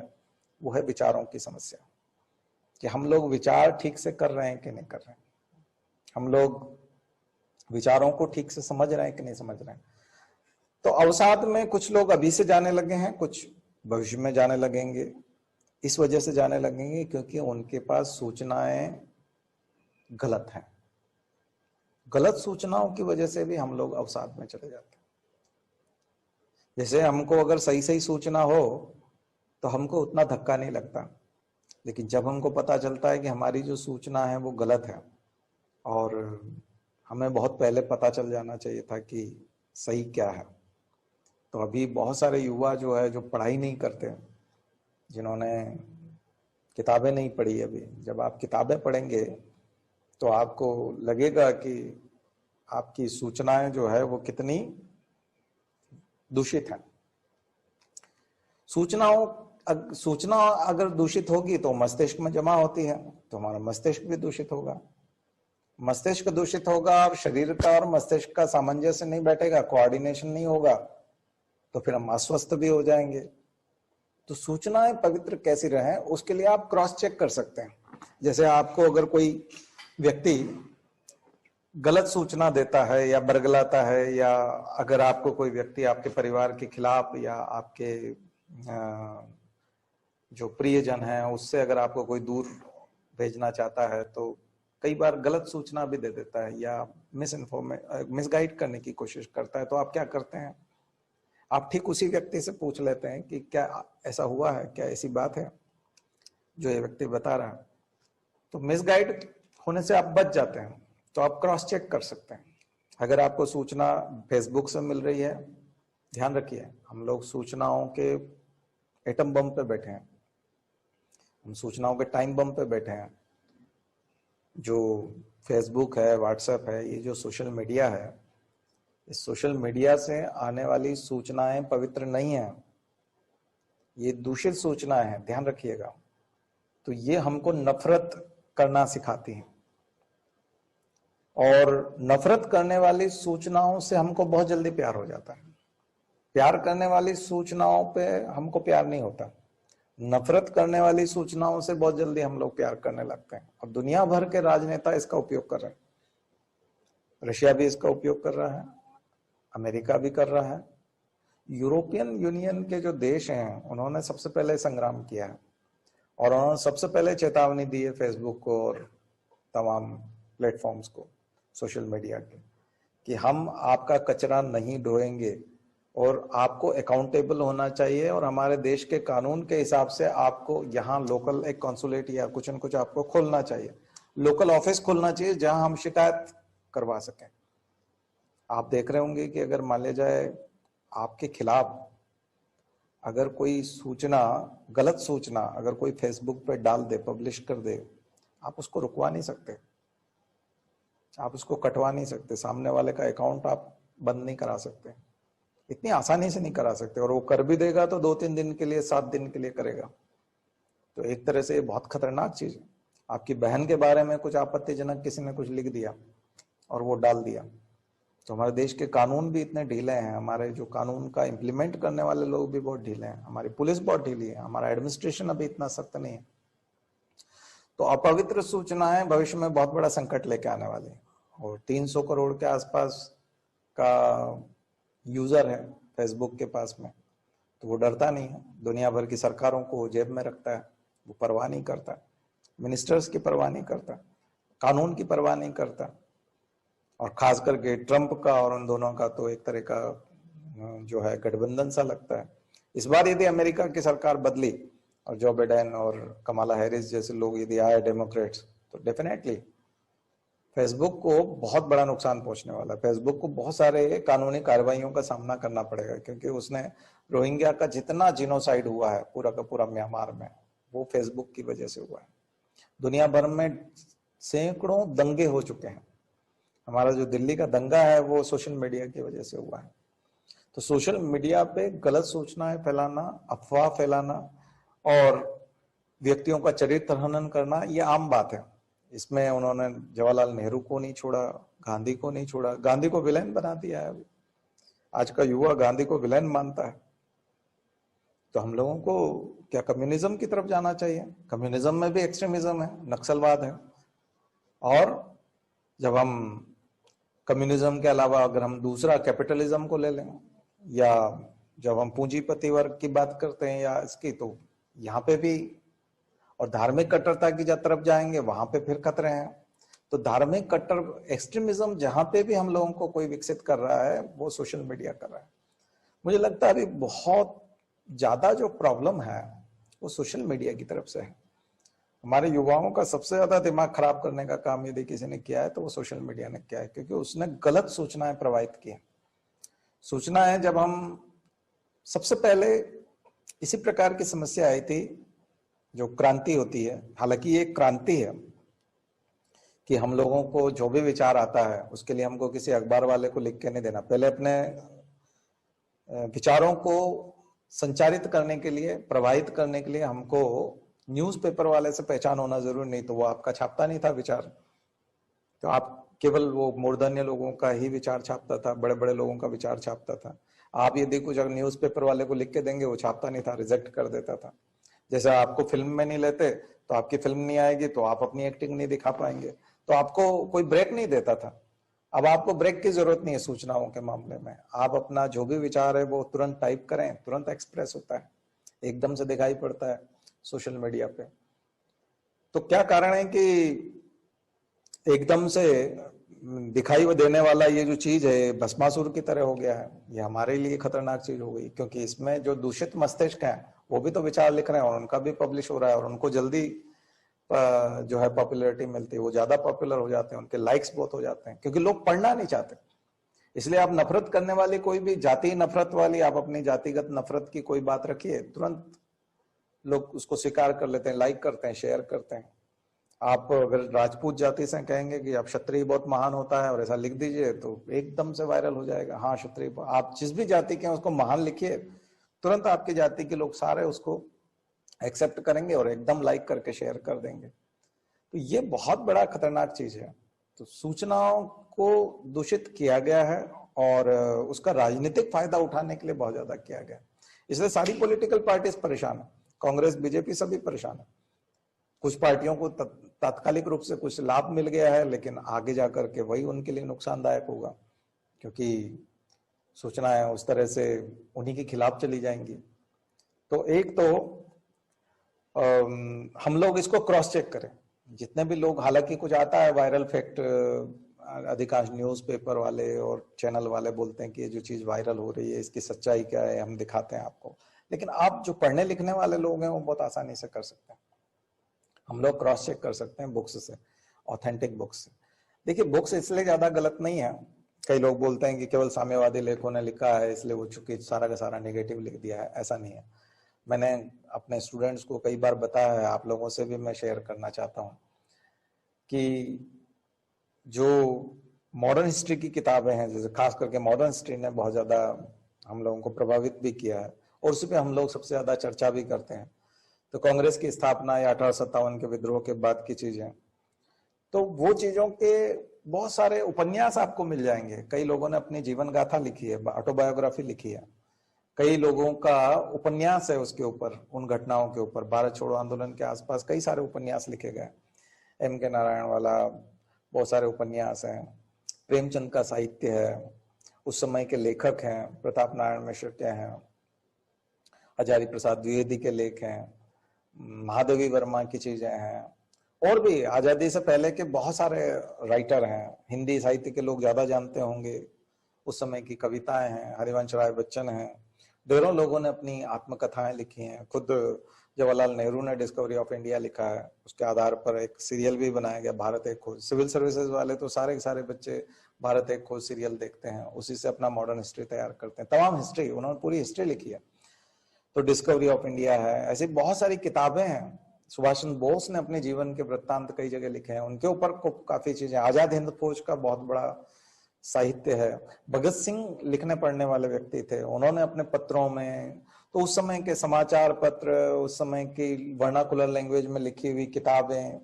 वो है विचारों की समस्या, कि हम लोग विचार ठीक से कर रहे हैं कि नहीं कर रहे हैं, हम लोग विचारों को ठीक से समझ रहे हैं कि नहीं समझ रहे हैं। तो अवसाद में कुछ लोग अभी से जाने लगे हैं, कुछ भविष्य में जाने लगेंगे। इस वजह से जाने लगेंगे क्योंकि उनके पास सूचनाएं गलत हैं। गलत सूचनाओं की वजह से भी हम लोग अवसाद में चले जाते हैं। जैसे हमको अगर सही सही सूचना हो तो हमको उतना धक्का नहीं लगता, लेकिन जब हमको पता चलता है कि हमारी जो सूचना है वो गलत है, और हमें बहुत पहले पता चल जाना चाहिए था कि सही क्या है। तो अभी बहुत सारे युवा जो है, जो पढ़ाई नहीं करते, जिन्होंने किताबें नहीं पढ़ी अभी, जब आप किताबें पढ़ेंगे तो आपको लगेगा कि आपकी सूचनाएं जो है वो कितनी दूषित है। सूचना अगर दूषित होगी तो मस्तिष्क में जमा होती है, तो हमारा मस्तिष्क भी दूषित होगा। मस्तिष्क दूषित होगा और शरीर का और मस्तिष्क का सामंजस्य नहीं बैठेगा, कोऑर्डिनेशन नहीं होगा, तो फिर हम अस्वस्थ भी हो जाएंगे। तो सूचनाएं पवित्र कैसी रहें उसके लिए आप क्रॉस चेक कर सकते हैं। जैसे आपको अगर कोई व्यक्ति गलत सूचना देता है या बरगलाता है, या अगर आपको कोई व्यक्ति आपके परिवार के खिलाफ या आपके जो प्रियजन है उससे अगर आपको कोई दूर भेजना चाहता है, तो कई बार गलत सूचना भी दे देता है या मिसगाइड करने की कोशिश करता है। तो आप क्या करते हैं, आप ठीक उसी व्यक्ति से पूछ लेते हैं कि क्या ऐसा हुआ है, क्या ऐसी बात है जो ये व्यक्ति बता रहा है। तो मिसगाइड होने से आप बच जाते हैं। तो आप क्रॉस चेक कर सकते हैं। अगर आपको सूचना फेसबुक से मिल रही है, ध्यान रखिए हम लोग सूचनाओं के एटम बम पे बैठे हैं, हम सूचनाओं के टाइम बम पे बैठे हैं। जो फेसबुक है, व्हाट्सएप है, ये जो सोशल मीडिया है, इस सोशल मीडिया से आने वाली सूचनाएं पवित्र नहीं है, ये दूषित सूचनाएं हैं, ध्यान रखिएगा। तो ये हमको नफरत करना सिखाती है, और नफरत करने वाली सूचनाओं से हमको बहुत जल्दी प्यार हो जाता है। प्यार करने वाली सूचनाओं पे हमको प्यार नहीं होता, नफरत करने वाली सूचनाओं से बहुत जल्दी हम लोग प्यार करने लगते हैं। और दुनिया भर के राजनेता इसका उपयोग कर रहे हैं। रशिया भी इसका उपयोग कर रहा है, अमेरिका भी कर रहा है, यूरोपियन यूनियन के जो देश हैं उन्होंने सबसे पहले संग्राम किया है, और उन्होंने सबसे पहले चेतावनी दी है फेसबुक को और तमाम प्लेटफॉर्म्स को, सोशल मीडिया के, कि हम आपका कचरा नहीं ढोएंगे और आपको अकाउंटेबल होना चाहिए, और हमारे देश के कानून के हिसाब से आपको यहाँ लोकल एक कॉन्सुलेट या कुछ न कुछ आपको खोलना चाहिए, लोकल ऑफिस खोलना चाहिए जहां हम शिकायत करवा सकें। आप देख रहे होंगे कि अगर मान लिया जाए आपके खिलाफ अगर कोई सूचना, गलत सूचना अगर कोई फेसबुक पे डाल दे, पब्लिश कर दे, आप उसको रुकवा नहीं सकते, आप उसको कटवा नहीं सकते, सामने वाले का अकाउंट आप बंद नहीं करा सकते, इतनी आसानी से नहीं करा सकते। और वो कर भी देगा तो 2-3 दिन के लिए, 7 दिन के लिए करेगा। तो एक तरह से बहुत खतरनाक चीज है। आपकी बहन के बारे में कुछ आपत्तिजनक किसी ने कुछ लिख दिया और वो डाल दिया, तो हमारे देश के कानून भी इतने ढीले हैं, हमारे जो कानून का इम्प्लीमेंट करने वाले लोग भी बहुत ढीले हैं, हमारी पुलिस बहुत ढीली है, हमारा एडमिनिस्ट्रेशन अभी इतना सख्त नहीं है। तो अपवित्र सूचनाएं भविष्य में बहुत बड़ा संकट लेके आने वाली है। और 300 करोड़ के आसपास का यूजर है फेसबुक के पास में, तो वो डरता नहीं है, दुनिया भर की सरकारों को जेब में रखता है, वो परवाह नहीं करता, मिनिस्टर्स की परवाह नहीं करता, कानून की परवाह नहीं करता। और खास करके ट्रंप का और उन दोनों का तो एक तरह का जो है गठबंधन सा लगता है। इस बार यदि अमेरिका की सरकार बदली और जो बाइडेन और कमाला हैरिस जैसे लोग यदि आए डेमोक्रेट्स, तो डेफिनेटली फेसबुक को बहुत बड़ा नुकसान पहुंचने वाला है। फेसबुक को बहुत सारे कानूनी कार्रवाइयों का सामना करना पड़ेगा, क्योंकि उसने रोहिंग्या का जितना जिनोसाइड हुआ है पूरा का पूरा म्यांमार में, वो फेसबुक की वजह से हुआ है। दुनिया भर में सैकड़ों दंगे हो चुके हैं, हमारा जो दिल्ली का दंगा है वो सोशल मीडिया की वजह से हुआ है। तो सोशल मीडिया पे गलत सूचनाएं फैलाना, अफवाह फैलाना और व्यक्तियों का चरित्र हनन करना, ये आम बात है। इसमें उन्होंने जवाहरलाल नेहरू को नहीं छोड़ा, गांधी को नहीं छोड़ा, गांधी को विलेन बना दिया है। आज का युवा गांधी को विलेन मानता है। तो हम लोगों को क्या कम्युनिज्म की तरफ जाना चाहिए? कम्युनिज्म में भी एक्सट्रीमिज्म है, नक्सलवाद है। और जब हम कम्युनिज्म के अलावा अगर हम दूसरा कैपिटलिज्म को ले लें, या जब हम पूंजीपति वर्ग की बात करते हैं या इसकी, तो यहाँ पे भी, और धार्मिक कट्टरता की जब तरफ जाएंगे वहां पे फिर खतरे हैं। तो धार्मिक कट्टर एक्सट्रीमिज्म जहां पे भी हम लोगों को कोई विकसित कर रहा है वो सोशल मीडिया कर रहा है। मुझे लगता है अभी बहुत ज्यादा जो प्रॉब्लम है वो सोशल मीडिया की तरफ से है। हमारे युवाओं का सबसे ज्यादा दिमाग खराब करने का काम यदि किसी ने किया है तो वो सोशल मीडिया ने किया है, क्योंकि उसने गलत सूचनाएं प्रवाहित की। सूचनाएं जब हम सबसे पहले इसी प्रकार की समस्या आई थी, जो क्रांति होती है, हालांकि ये क्रांति है कि हम लोगों को जो भी विचार आता है उसके लिए हमको किसी अखबार वाले को लिख के नहीं देना। पहले अपने विचारों को संचारित करने के लिए, प्रवाहित करने के लिए हमको न्यूज़पेपर वाले से पहचान होना जरूरी, नहीं तो वो आपका छापता नहीं था विचार। तो आप केवल वो मूर्धन्य लोगों का ही विचार छापता था, बड़े बड़े लोगों का विचार छापता था। आप यदि कुछ अगर न्यूज़पेपर वाले को लिख के देंगे वो छापता नहीं था, रिजेक्ट कर देता था। जैसे आपको फिल्म में नहीं लेते तो आपकी फिल्म नहीं आएगी, तो आप अपनी एक्टिंग नहीं दिखा पाएंगे, तो आपको कोई ब्रेक नहीं देता था। अब आपको ब्रेक की जरूरत नहीं है सूचनाओं के मामले में। आप अपना जो भी विचार है वो तुरंत टाइप करें, तुरंत एक्सप्रेस होता है, एकदम से दिखाई पड़ता है सोशल मीडिया पे। तो क्या कारण है कि एकदम से दिखाई देने वाला ये जो चीज है भस्मासुर की तरह हो गया है, ये हमारे लिए खतरनाक चीज हो गई, क्योंकि इसमें जो दूषित मस्तिष्क हैं वो भी तो विचार लिख रहे हैं और उनका भी पब्लिश हो रहा है और उनको जल्दी जो है पॉपुलैरिटी मिलती है, वो ज्यादा पॉपुलर हो जाते हैं, उनके लाइक्स बहुत हो जाते हैं, क्योंकि लोग पढ़ना नहीं चाहते। इसलिए आप नफरत करने वाली कोई भी जाति नफरत वाली, आप अपनी जातिगत नफरत की कोई बात रखिए, तुरंत लोग उसको स्वीकार कर लेते हैं, लाइक करते हैं, शेयर करते हैं। आप अगर राजपूत जाति से कहेंगे कि आप क्षत्रिय बहुत महान होता है और ऐसा लिख दीजिए तो एकदम से वायरल हो जाएगा। हाँ क्षत्रिय, आप जिस भी जाति के हैं उसको महान लिखिए, तुरंत आपकी जाति के लोग सारे उसको एक्सेप्ट करेंगे और एकदम लाइक करके शेयर कर देंगे। तो ये बहुत बड़ा खतरनाक चीज है। तो सूचनाओं को दूषित किया गया है और उसका राजनीतिक फायदा उठाने के लिए बहुत ज्यादा किया गया, इसलिए सारी पॉलिटिकल पार्टीज परेशान है, कांग्रेस बीजेपी सभी परेशान है। कुछ पार्टियों को तात्कालिक रूप से कुछ लाभ मिल गया है, लेकिन आगे जाकर के वही उनके लिए नुकसानदायक होगा, क्योंकि सूचनाएं उस तरह से उन्हीं के खिलाफ चली जाएंगी। तो एक तो हम लोग इसको क्रॉस चेक करें, जितने भी लोग, हालांकि कुछ आता है वायरल फैक्ट, अधिकांश न्यूज़पेपर वाले और चैनल वाले बोलते हैं कि ये जो चीज वायरल हो रही है इसकी सच्चाई क्या है, हम दिखाते हैं आपको। लेकिन आप जो पढ़ने लिखने वाले लोग हैं वो बहुत आसानी से कर सकते हैं। हम लोग क्रॉस चेक कर सकते हैं बुक्स से, ऑथेंटिक बुक्स से। देखिए बुक्स इसलिए ज्यादा गलत नहीं है, कई लोग बोलते हैं कि केवल साम्यवादी लेखकों ने लिखा है इसलिए वो चूंकि सारा का सारा नेगेटिव लिख दिया है, ऐसा नहीं है। मैंने अपने स्टूडेंट्स को कई बार बताया है, आप लोगों से भी मैं शेयर करना चाहता हूँ कि जो मॉडर्न हिस्ट्री की किताबें हैं, जैसे खास करके मॉडर्न हिस्ट्री ने बहुत ज्यादा हम लोगों को प्रभावित भी किया है और उस पर हम लोग सबसे ज्यादा चर्चा भी करते हैं। तो कांग्रेस की स्थापना या 1857 के विद्रोह के बाद की चीजें, तो वो चीजों के बहुत सारे उपन्यास आपको मिल जाएंगे। कई लोगों ने अपनी जीवन गाथा लिखी है, ऑटोबायोग्राफी लिखी है, कई लोगों का उपन्यास है उसके ऊपर, उन घटनाओं के ऊपर। भारत छोड़ो आंदोलन के आसपास कई सारे उपन्यास लिखे गए, M.K. नारायण वाला बहुत सारे उपन्यास हैं, प्रेमचंद का साहित्य है, उस समय के लेखक हैं, प्रताप नारायण मिश्र के हैं, हजारी प्रसाद द्विवेदी के लेख हैं, महादेवी वर्मा की चीजें हैं, और भी आजादी से पहले के बहुत सारे राइटर हैं। हिंदी साहित्य के लोग ज्यादा जानते होंगे, उस समय की कविताएं हैं, हरिवंश राय बच्चन हैं, ढेरों लोगों ने अपनी आत्मकथाएं लिखी हैं। खुद जवाहरलाल नेहरू ने डिस्कवरी ऑफ इंडिया लिखा है, उसके आधार पर एक सीरियल भी बनाया गया, भारत एक खोज। सिविल सर्विसेज वाले तो सारे के सारे बच्चे भारत एक खोज सीरियल देखते हैं, उसी से अपना मॉडर्न हिस्ट्री तैयार करते हैं। तमाम हिस्ट्री, उन्होंने पूरी हिस्ट्री लिखी है। तो डिस्कवरी ऑफ इंडिया है, ऐसी बहुत सारी किताबें हैं। सुभाष चंद्र बोस ने अपने जीवन के वृत्तांत कई जगह लिखे हैं, उनके ऊपर काफी चीजें। आजाद हिंद फौज का बहुत बड़ा साहित्य है। भगत सिंह लिखने पढ़ने वाले व्यक्ति थे, उन्होंने अपने पत्रों में, तो उस समय के समाचार पत्र, उस समय की वर्नाकुलर लैंग्वेज में लिखी हुई किताबें,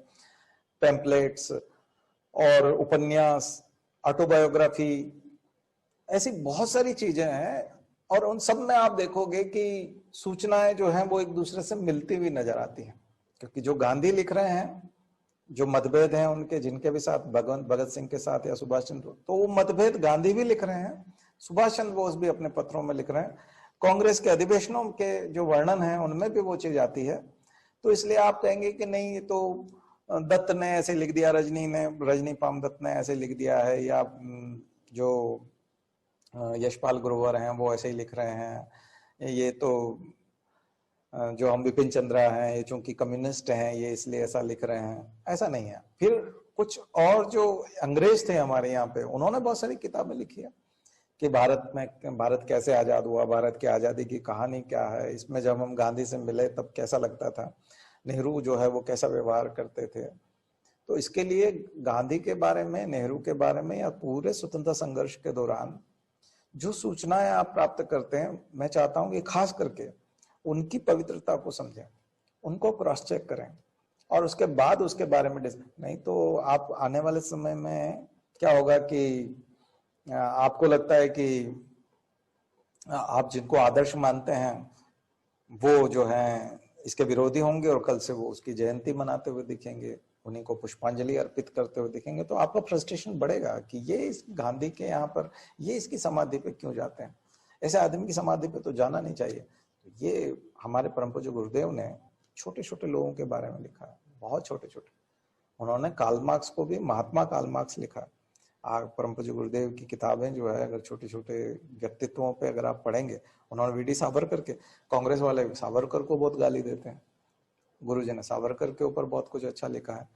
पैम्पलेट्स और उपन्यास, ऑटोबायोग्राफी, ऐसी बहुत सारी चीजें हैं। और उन सब में आप देखोगे कि सूचनाएं जो हैं वो एक दूसरे से मिलती हुई नजर आती हैं, क्योंकि जो गांधी लिख रहे हैं, जो मतभेद हैं उनके, जिनके भी साथ भगत सिंह के साथ या सुभाष चंद्र, तो वो मतभेद गांधी भी लिख रहे हैं, सुभाष चंद्र बोस भी अपने पत्रों में लिख रहे हैं, कांग्रेस के अधिवेशनों के जो वर्णन है उनमें भी वो चीज आती है। तो इसलिए आप कहेंगे कि नहीं, ये तो दत्त ने ऐसे लिख दिया, रजनी पामदत्त ने ऐसे लिख दिया है, या जो यशपाल ग्रोवर हैं वो ऐसे ही लिख रहे हैं, ये तो जो हम विपिन चंद्रा हैं ये चूंकि कम्युनिस्ट हैं ये इसलिए ऐसा लिख रहे हैं। ऐसा नहीं है। फिर कुछ और जो अंग्रेज थे हमारे यहाँ पे, उन्होंने बहुत सारी किताबें लिखी है कि भारत कैसे आजाद हुआ, भारत की आजादी की कहानी क्या है, इसमें जब हम गांधी से मिले तब कैसा लगता था, नेहरू जो है वो कैसा व्यवहार करते थे। तो इसके लिए गांधी के बारे में, नेहरू के बारे में, या पूरे स्वतंत्रता संघर्ष के दौरान जो सूचनाएं आप प्राप्त करते हैं, मैं चाहता हूं कि खास करके उनकी पवित्रता को समझें, उनको क्रॉस चेक करें और उसके बाद उसके बारे में नहीं तो आप आने वाले समय में क्या होगा कि आपको लगता है कि आप जिनको आदर्श मानते हैं वो जो है इसके विरोधी होंगे और कल से वो उसकी जयंती मनाते हुए दिखेंगे, उन्हीं को पुष्पांजलि अर्पित करते हुए दिखेंगे। तो आपका फ्रस्ट्रेशन बढ़ेगा कि ये इस गांधी के यहाँ पर, ये इसकी समाधि पे क्यों जाते हैं, ऐसे आदमी की समाधि पे तो जाना नहीं चाहिए। तो ये हमारे परम पूज्य गुरुदेव ने छोटे छोटे लोगों के बारे में लिखा है, बहुत छोटे छोटे। उन्होंने कार्ल मार्क्स को भी महात्मा कार्ल मार्क्स लिखा। परम पूज्य गुरुदेव की किताबें जो है, अगर छोटे छोटे व्यक्तित्वों पे अगर आप पढ़ेंगे, उन्होंने वीडी सावरकर के, कांग्रेस वाले सावरकर को बहुत गाली देते हैं, गुरुजी ने सावरकर के ऊपर बहुत कुछ अच्छा लिखा है।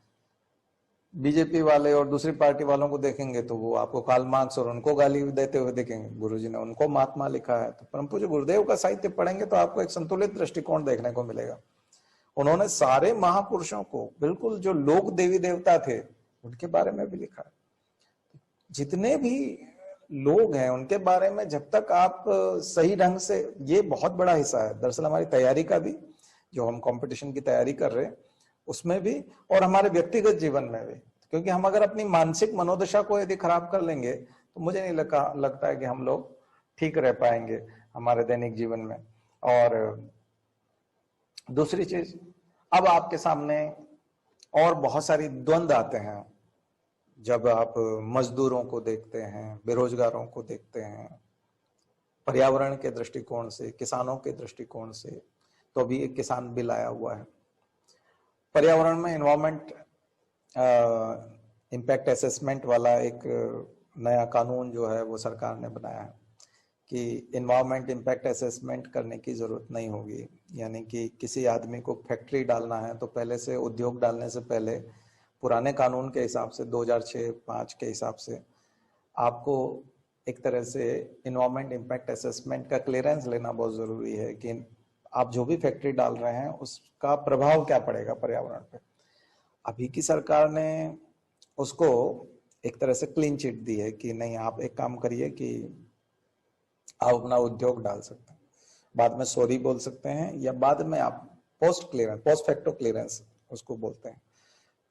बीजेपी वाले और दूसरी पार्टी वालों को देखेंगे तो वो आपको कार्ल मार्क्स और उनको गाली देते हुए देखेंगे, गुरुजी ने उनको महात्मा लिखा है। तो परम पूज्य गुरुदेव का साहित्य पढ़ेंगे तो आपको एक संतुलित दृष्टिकोण देखने को मिलेगा। उन्होंने सारे महापुरुषों को, बिल्कुल जो लोक देवी देवता थे उनके बारे में भी लिखा है। जितने भी लोग हैं उनके बारे में जब तक आप सही ढंग से, ये बहुत बड़ा हिस्सा है दरअसल हमारी तैयारी का भी, जो हम कंपटीशन की तैयारी कर रहे हैं उसमें भी और हमारे व्यक्तिगत जीवन में भी, क्योंकि हम अगर अपनी मानसिक मनोदशा को यदि खराब कर लेंगे तो मुझे नहीं लगता है कि हम लोग ठीक रह पाएंगे हमारे दैनिक जीवन में। और दूसरी चीज, अब आपके सामने और बहुत सारी द्वंद आते हैं जब आप मजदूरों को देखते हैं, बेरोजगारों को देखते हैं, पर्यावरण के दृष्टिकोण से, किसानों के दृष्टिकोण से। तो अभी एक किसान बिल आया हुआ है, पर्यावरण में एनवायरमेंट इम्पैक्ट असेसमेंट वाला एक नया कानून जो है वो सरकार ने बनाया है कि एनवायरमेंट इम्पैक्ट असेसमेंट करने की जरूरत नहीं होगी। यानी कि किसी आदमी को फैक्ट्री डालना है तो पहले से, उद्योग डालने से पहले पुराने कानून के हिसाब से 2006-5 के हिसाब से आपको एक तरह से एनवायरमेंट इम्पैक्ट असेसमेंट का क्लियरेंस लेना बहुत जरूरी है कि आप जो भी फैक्ट्री डाल रहे हैं उसका प्रभाव क्या पड़ेगा पर्यावरण पे। अभी की सरकार ने उसको एक तरह से क्लीन चिट दी है कि नहीं, आप एक काम करिए कि आप अपना उद्योग डाल सकते हैं, बाद में सॉरी बोल सकते हैं, या बाद में आप पोस्ट फैक्टो क्लियरेंस उसको बोलते हैं,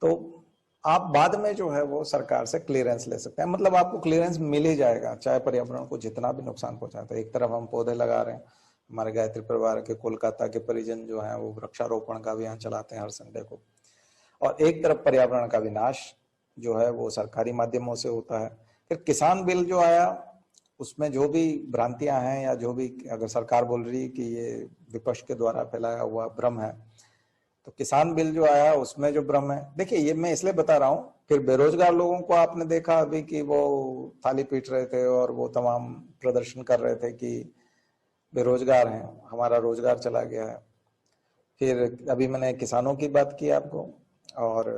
तो आप बाद में जो है वो सरकार से क्लियरेंस ले सकते हैं। मतलब आपको क्लियरेंस मिल ही जाएगा चाहे पर्यावरण को जितना भी नुकसान पहुंचाए। तो एक तरफ हम पौधे लगा रहे हैं, हमारे गायत्री परिवार के कोलकाता के परिजन जो हैं वो वृक्षारोपण का अभियान चलाते हैं हर संडे को, और एक तरफ पर्यावरण का विनाश जो है वो सरकारी माध्यमों से होता है। फिर किसान बिल जो आया उसमें जो भी भ्रांतियां हैं या जो भी, अगर सरकार बोल रही है कि ये विपक्ष के द्वारा फैलाया हुआ भ्रम है, तो किसान बिल जो आया उसमें जो भ्रम है, देखिए ये मैं इसलिए बता रहा हूँ। फिर बेरोजगार लोगों को आपने देखा अभी कि वो थाली पीट रहे थे और वो तमाम प्रदर्शन कर रहे थे कि बेरोजगार हैं, हमारा रोजगार चला गया है। फिर अभी मैंने किसानों की बात की आपको, और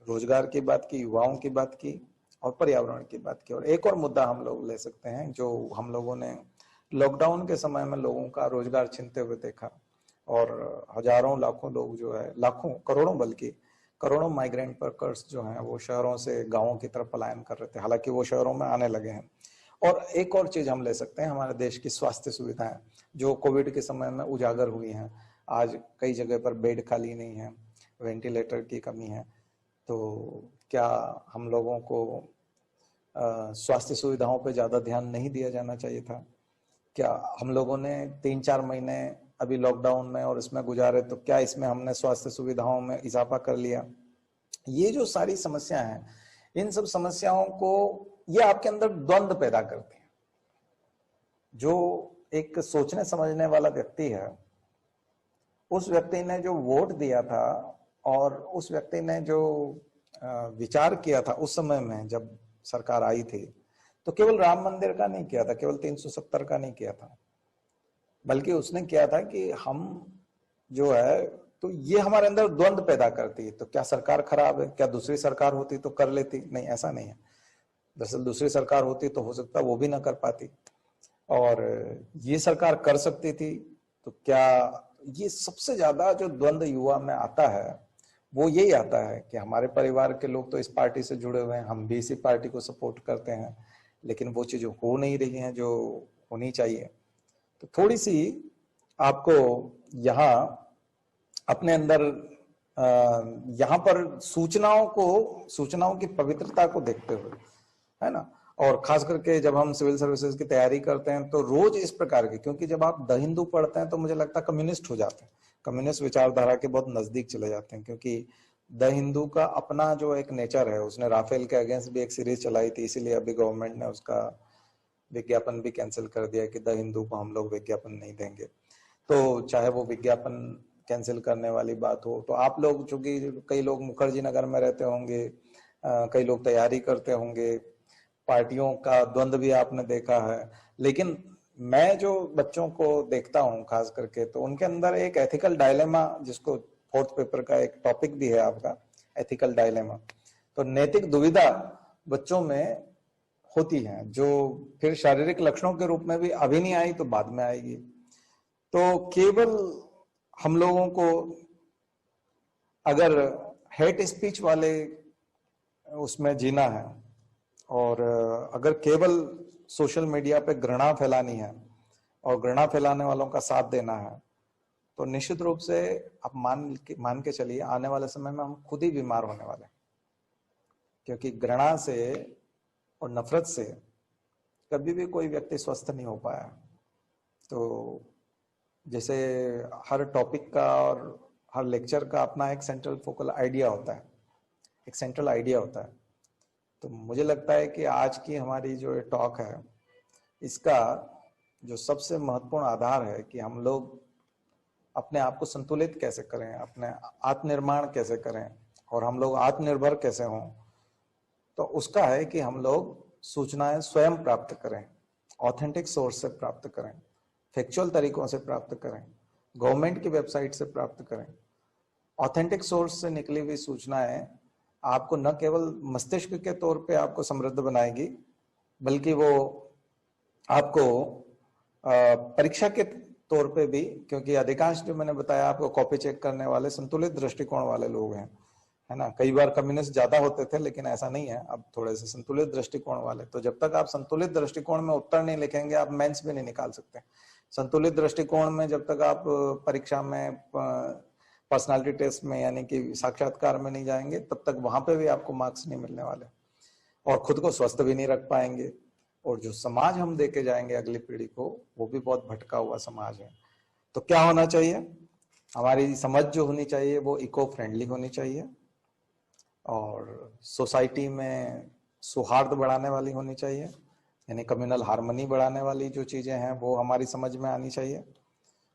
रोजगार की बात की, युवाओं की बात की, और पर्यावरण की बात की। और एक और मुद्दा हम लोग ले सकते हैं जो हम लोगों ने लॉकडाउन के समय में लोगों का रोजगार छीनते हुए देखा, और हजारों लाखों लोग जो है, लाखों करोड़ों, बल्कि करोड़ों माइग्रेंट वर्कर्स जो हैं वो शहरों से गांवों की तरफ पलायन कर रहे थे, हालांकि वो शहरों में आने लगे हैं। और एक और चीज हम ले सकते हैं, हमारे देश की स्वास्थ्य सुविधाएं जो कोविड के समय में उजागर हुई हैं। आज कई जगह पर बेड खाली नहीं है, वेंटिलेटर की कमी है। तो क्या हम लोगों को स्वास्थ्य सुविधाओं पे ज्यादा ध्यान नहीं दिया जाना चाहिए था? क्या हम लोगों ने 3-4 महीने अभी लॉकडाउन में और इसमें गुजारे, तो क्या इसमें हमने स्वास्थ्य सुविधाओं में इजाफा कर लिया? ये जो सारी समस्याएं हैं, इन सब समस्याओं को, ये आपके अंदर द्वंद पैदा करती है। जो एक सोचने समझने वाला व्यक्ति है, उस व्यक्ति ने जो वोट दिया था और उस व्यक्ति ने जो विचार किया था उस समय में जब सरकार आई थी, तो केवल राम मंदिर का नहीं किया था, केवल 370 का नहीं किया था, बल्कि उसने किया था कि हम जो है, तो ये हमारे अंदर द्वंद पैदा करती है। तो क्या सरकार खराब है? क्या दूसरी सरकार होती तो कर लेती? नहीं, ऐसा नहीं है। दरअसल दूसरी सरकार होती तो हो सकता वो भी ना कर पाती, और ये सरकार कर सकती थी। तो क्या ये सबसे ज्यादा जो द्वंद युवा में आता है वो यही आता है कि हमारे परिवार के लोग तो इस पार्टी से जुड़े हुए हैं, हम भी इसी पार्टी को सपोर्ट करते हैं, लेकिन वो चीजें हो नहीं रही हैं जो होनी चाहिए। तो थोड़ी सी आपको यहाँ अपने अंदर यहाँ पर सूचनाओं की पवित्रता को देखते हुए, है ना, और खास करके जब हम सिविल सर्विसेज की तैयारी करते हैं तो रोज इस प्रकार की, क्योंकि जब आप द हिंदू पढ़ते हैं तो मुझे लगता है कम्युनिस्ट हो जाते हैं, कम्युनिस्ट विचारधारा के बहुत नजदीक चले जाते हैं, क्योंकि द हिंदू का अपना जो एक नेचर है, उसने राफेल के अगेंस्ट भी एक सीरीज चलाई थी, इसीलिए अभी गवर्नमेंट ने उसका विज्ञापन भी कैंसिल कर दिया कि द हिंदू को हम लोग विज्ञापन नहीं देंगे। तो चाहे वो विज्ञापन कैंसिल करने वाली बात हो, तो आप लोग, चूंकि कई लोग मुखर्जी नगर में रहते होंगे, कई लोग तैयारी करते होंगे, पार्टियों का द्वंद भी आपने देखा है, लेकिन मैं जो बच्चों को देखता हूँ खास करके, तो उनके अंदर एक एथिकल डायलेमा जिसको 4th पेपर का एक टॉपिक भी है आपका, एथिकल डायलेमा। तो नैतिक दुविधा बच्चों में होती है, जो फिर शारीरिक लक्षणों के रूप में भी अभी नहीं आई तो बाद में आएगी। तो केवल हम लोगों को अगर हेट स्पीच वाले उसमें जीना है और अगर केवल सोशल मीडिया पे घृणा फैलानी है और घृणा फैलाने वालों का साथ देना है, तो निश्चित रूप से आप मान के चलिए आने वाले समय में हम खुद ही बीमार होने वाले हैं। क्योंकि घृणा से और नफरत से कभी भी कोई व्यक्ति स्वस्थ नहीं हो पाया। तो जैसे हर टॉपिक का और हर लेक्चर का अपना एक सेंट्रल फोकल आइडिया होता है, एक सेंट्रल आइडिया होता है। तो मुझे लगता है कि आज की हमारी जो टॉक है, इसका जो सबसे महत्वपूर्ण आधार है कि हम लोग अपने आप को संतुलित कैसे करें, अपने आत्मनिर्माण कैसे करें और हम लोग आत्मनिर्भर कैसे हों। तो उसका है कि हम लोग सूचनाएं स्वयं प्राप्त करें, ऑथेंटिक सोर्स से प्राप्त करें, फैक्चुअल तरीकों से प्राप्त करें, गवर्नमेंट की वेबसाइट से प्राप्त करें। ऑथेंटिक सोर्स से निकली हुई सूचनाएं आपको न केवल मस्तिष्क के तौर पे आपको समृद्ध बनाएगी, बल्कि वो आपको परीक्षा के तौर पे भी, क्योंकि अधिकांश जो मैंने बताया आपको कॉपी चेक करने वाले संतुलित दृष्टिकोण वाले लोग हैं, है ना। कई बार कम्युनिस्ट ज्यादा होते थे, लेकिन ऐसा नहीं है, अब थोड़े से संतुलित दृष्टिकोण वाले। तो जब तक आप संतुलित दृष्टिकोण में उत्तर नहीं लिखेंगे, आप मेंस भी नहीं निकाल सकते। संतुलित दृष्टिकोण में जब तक आप परीक्षा में, पर्सनालिटी टेस्ट में यानी कि साक्षात्कार में नहीं जाएंगे, तब तक वहां पे भी आपको मार्क्स नहीं मिलने वाले और खुद को स्वस्थ भी नहीं रख पाएंगे। और जो समाज हम देके जाएंगे अगली पीढ़ी को, वो भी बहुत भटका हुआ समाज है। तो क्या होना चाहिए, हमारी समझ जो होनी चाहिए वो इको फ्रेंडली होनी चाहिए और सोसाइटी में सौहार्द बढ़ाने वाली होनी चाहिए, यानी कम्युनल हार्मनी बढ़ाने वाली जो चीजें हैं वो हमारी समझ में आनी चाहिए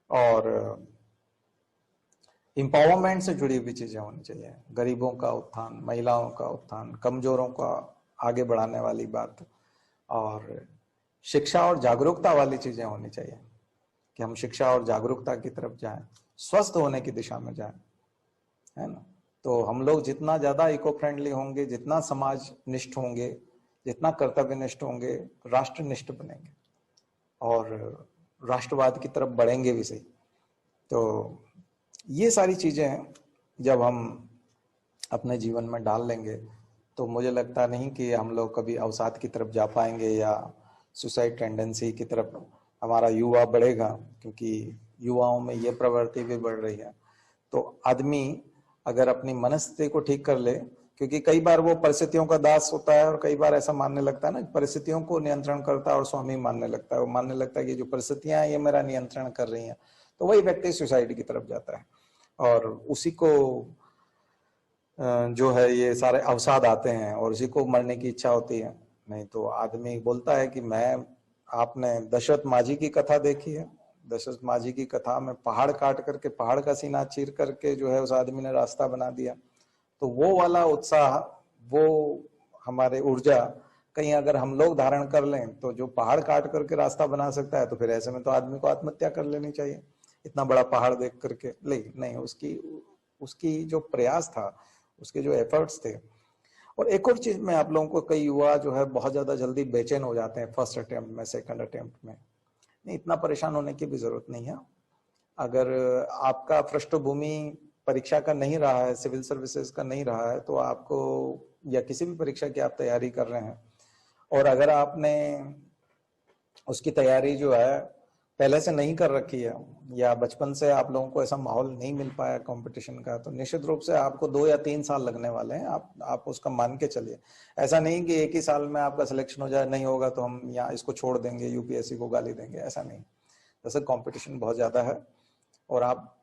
और एम्पावरमेंट से जुड़ी हुई चीजें होनी चाहिए। गरीबों का उत्थान, महिलाओं का उत्थान, कमजोरों का आगे बढ़ाने वाली बात और शिक्षा और जागरूकता वाली चीजें होनी चाहिए कि हम शिक्षा और जागरूकता की तरफ जाएं, स्वस्थ होने की दिशा में जाएं, है ना। तो हम लोग जितना ज्यादा इको फ्रेंडली होंगे, जितना समाज निष्ठ होंगे, जितना कर्तव्य निष्ठ होंगे, राष्ट्र निष्ठ बनेंगे और राष्ट्रवाद की तरफ बढ़ेंगे भी सही। तो ये सारी चीजें जब हम अपने जीवन में डाल लेंगे तो मुझे लगता नहीं कि हम लोग कभी अवसाद की तरफ जा पाएंगे या सुसाइड टेंडेंसी की तरफ हमारा युवा बढ़ेगा, क्योंकि युवाओं में ये प्रवृत्ति भी बढ़ रही है। तो आदमी अगर अपनी मनस्थिति को ठीक कर ले, क्योंकि कई बार वो परिस्थितियों का दास होता है और कई बार ऐसा मानने लगता है ना, परिस्थितियों को नियंत्रण करता है और स्वामी मानने लगता है। वो मानने लगता है कि जो परिस्थितियां हैं ये मेरा नियंत्रण कर रही हैं, तो वही व्यक्ति सुसाइड की तरफ जाता है और उसी को जो है ये सारे अवसाद आते हैं और उसी को मरने की इच्छा होती है। नहीं तो आदमी बोलता है कि आपने दशरथ माझी की कथा देखी है, दशरथ माझी की कथा में पहाड़ काट करके, पहाड़ का सीना चीर करके जो है उस आदमी ने रास्ता बना दिया। तो वो वाला उत्साह, वो हमारे ऊर्जा कहीं अगर हम लोग धारण कर लें तो जो पहाड़ काट करके रास्ता बना सकता है, तो फिर ऐसे में तो आदमी को आत्महत्या कर लेनी चाहिए इतना बड़ा पहाड़ देख करके। नहीं, उसकी जो प्रयास था, उसके जो एफर्ट्स थे। और एक और चीज में आप लोगों को, कई युवा जो है बहुत ज्यादा जल्दी बेचैन हो जाते हैं फर्स्ट अटेम्प्ट में, सेकंड अटेम्प्ट में। नहीं, इतना परेशान होने की भी जरूरत नहीं है। अगर आपका पृष्ठभूमि परीक्षा का नहीं रहा है, सिविल सर्विसेज का नहीं रहा है, तो आपको, या किसी भी परीक्षा की आप तैयारी कर रहे हैं और अगर आपने उसकी तैयारी जो है पहले से नहीं कर रखी है या बचपन से आप लोगों को ऐसा माहौल नहीं मिल पाया कंपटीशन का, तो निश्चित रूप से आपको 2 या 3 साल लगने वाले हैं। आप उसका मान के चलिए। ऐसा नहीं कि एक ही साल में आपका सिलेक्शन हो जाए, नहीं होगा तो हम यहाँ इसको छोड़ देंगे, यूपीएससी को गाली देंगे, ऐसा नहीं। जैसे कंपटीशन बहुत ज्यादा है और आप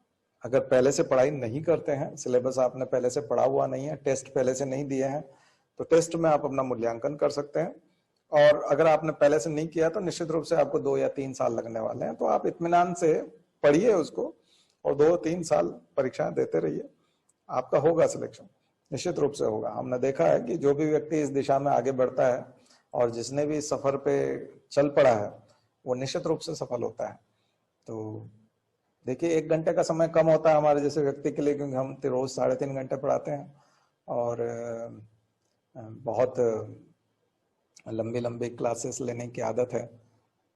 अगर पहले से पढ़ाई नहीं करते हैं, सिलेबस आपने पहले से पढ़ा हुआ नहीं है, टेस्ट पहले से नहीं दिए हैं, तो टेस्ट में आप अपना मूल्यांकन कर सकते हैं। और अगर आपने पहले से नहीं किया तो निश्चित रूप से आपको 2 या 3 साल लगने वाले हैं। तो आप इत्मीनान से पढ़िए उसको और 2-3 साल परीक्षाएं देते रहिए, आपका होगा सिलेक्शन, निश्चित रूप से होगा। हमने देखा है कि जो भी व्यक्ति इस दिशा में आगे बढ़ता है और जिसने भी सफर पे चल पड़ा है, वो निश्चित रूप से सफल होता है। तो देखिए 1 घंटे का समय कम होता है हमारे जैसे व्यक्ति के लिए, क्योंकि हम रोज 3.5 घंटे पढ़ाते हैं और बहुत लंबी लंबी क्लासेस लेने की आदत है।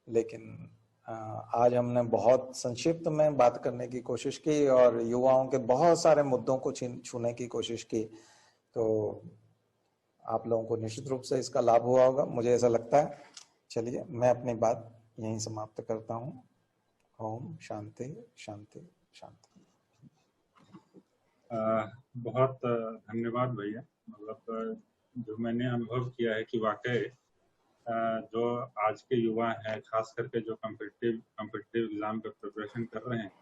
लेकिन आज हमने बहुत संक्षिप्त में बात करने की कोशिश की और युवाओं के बहुत सारे मुद्दों को छूने की कोशिश की, तो आप लोगों को निश्चित रूप से इसका लाभ हुआ होगा, मुझे ऐसा लगता है। चलिए मैं अपनी बात यहीं समाप्त करता हूँ। ओम शांति शांति शांति। बहुत धन्यवाद भैया। मतलब जो मैंने अनुभव किया है कि वाकई जो आज के युवा हैं, खास करके जो कॉम्पिटिटिव एग्जाम पे प्रिपरेशन कर रहे हैं,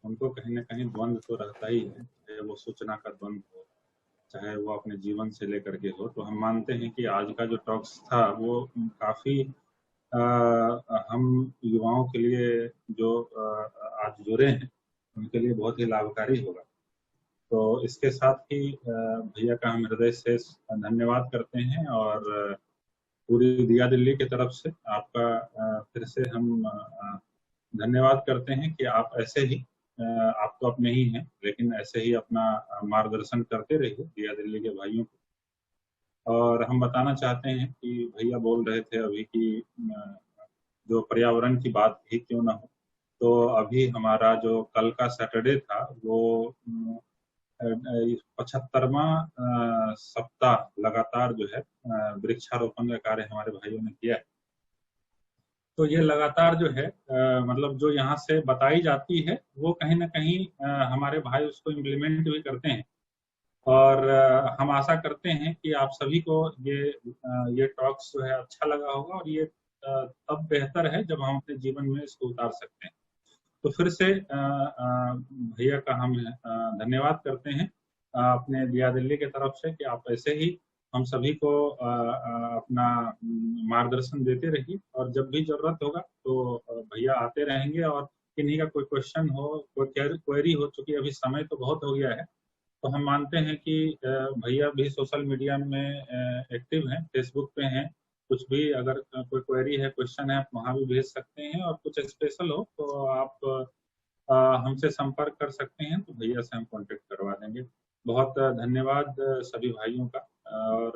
उनको कहीं ना कहीं द्वंद्व तो रहता ही है, चाहे वो सूचना का द्वंद्व हो, चाहे वो अपने जीवन से लेकर के हो। तो हम मानते हैं कि आज का जो टॉक्स था वो काफी हम युवाओं के लिए जो आज जुड़े हैं उनके लिए बहुत ही लाभकारी होगा। तो इसके साथ ही भैया का हम हृदय से धन्यवाद करते हैं और पूरी दिया दिल्ली की तरफ से आपका फिर से हम धन्यवाद करते हैं कि आप ऐसे ही, आप तो अपने ही हैं, लेकिन ऐसे ही अपना मार्गदर्शन करते रहिए दिया दिल्ली के भाइयों को। और हम बताना चाहते हैं कि भैया बोल रहे थे अभी कि जो पर्यावरण की बात ही क्यों ना हो, तो अभी हमारा जो कल का सैटरडे था वो 75वां सप्ताह लगातार जो है वृक्षारोपण का कार्य हमारे भाइयों ने किया है। तो ये लगातार जो है मतलब जो यहाँ से बताई जाती है वो कहीं ना कहीं हमारे भाई उसको इम्प्लीमेंट भी करते हैं। और हम आशा करते हैं कि आप सभी को ये टॉक्स जो है अच्छा लगा होगा और ये तब बेहतर है जब हम अपने जीवन में इसको उतार सकते हैं। तो फिर से भैया का हम धन्यवाद करते हैं अपने दिया दिल्ली की तरफ से कि आप ऐसे ही हम सभी को अपना मार्गदर्शन देते रहिए और जब भी जरूरत होगा तो भैया आते रहेंगे। और किन्हीं का कोई क्वेश्चन हो, कोई क्वेरी हो, चूंकि अभी समय तो बहुत हो गया है, तो हम मानते हैं कि भैया भी सोशल मीडिया में एक्टिव हैं, फेसबुक पे हैं, कुछ भी अगर कोई क्वेरी है, क्वेश्चन है, आप वहाँ भी भेज सकते हैं। और कुछ स्पेशल हो तो आप हमसे संपर्क कर सकते हैं, तो भैया से हम कांटेक्ट करवा देंगे। बहुत धन्यवाद सभी भाइयों का। और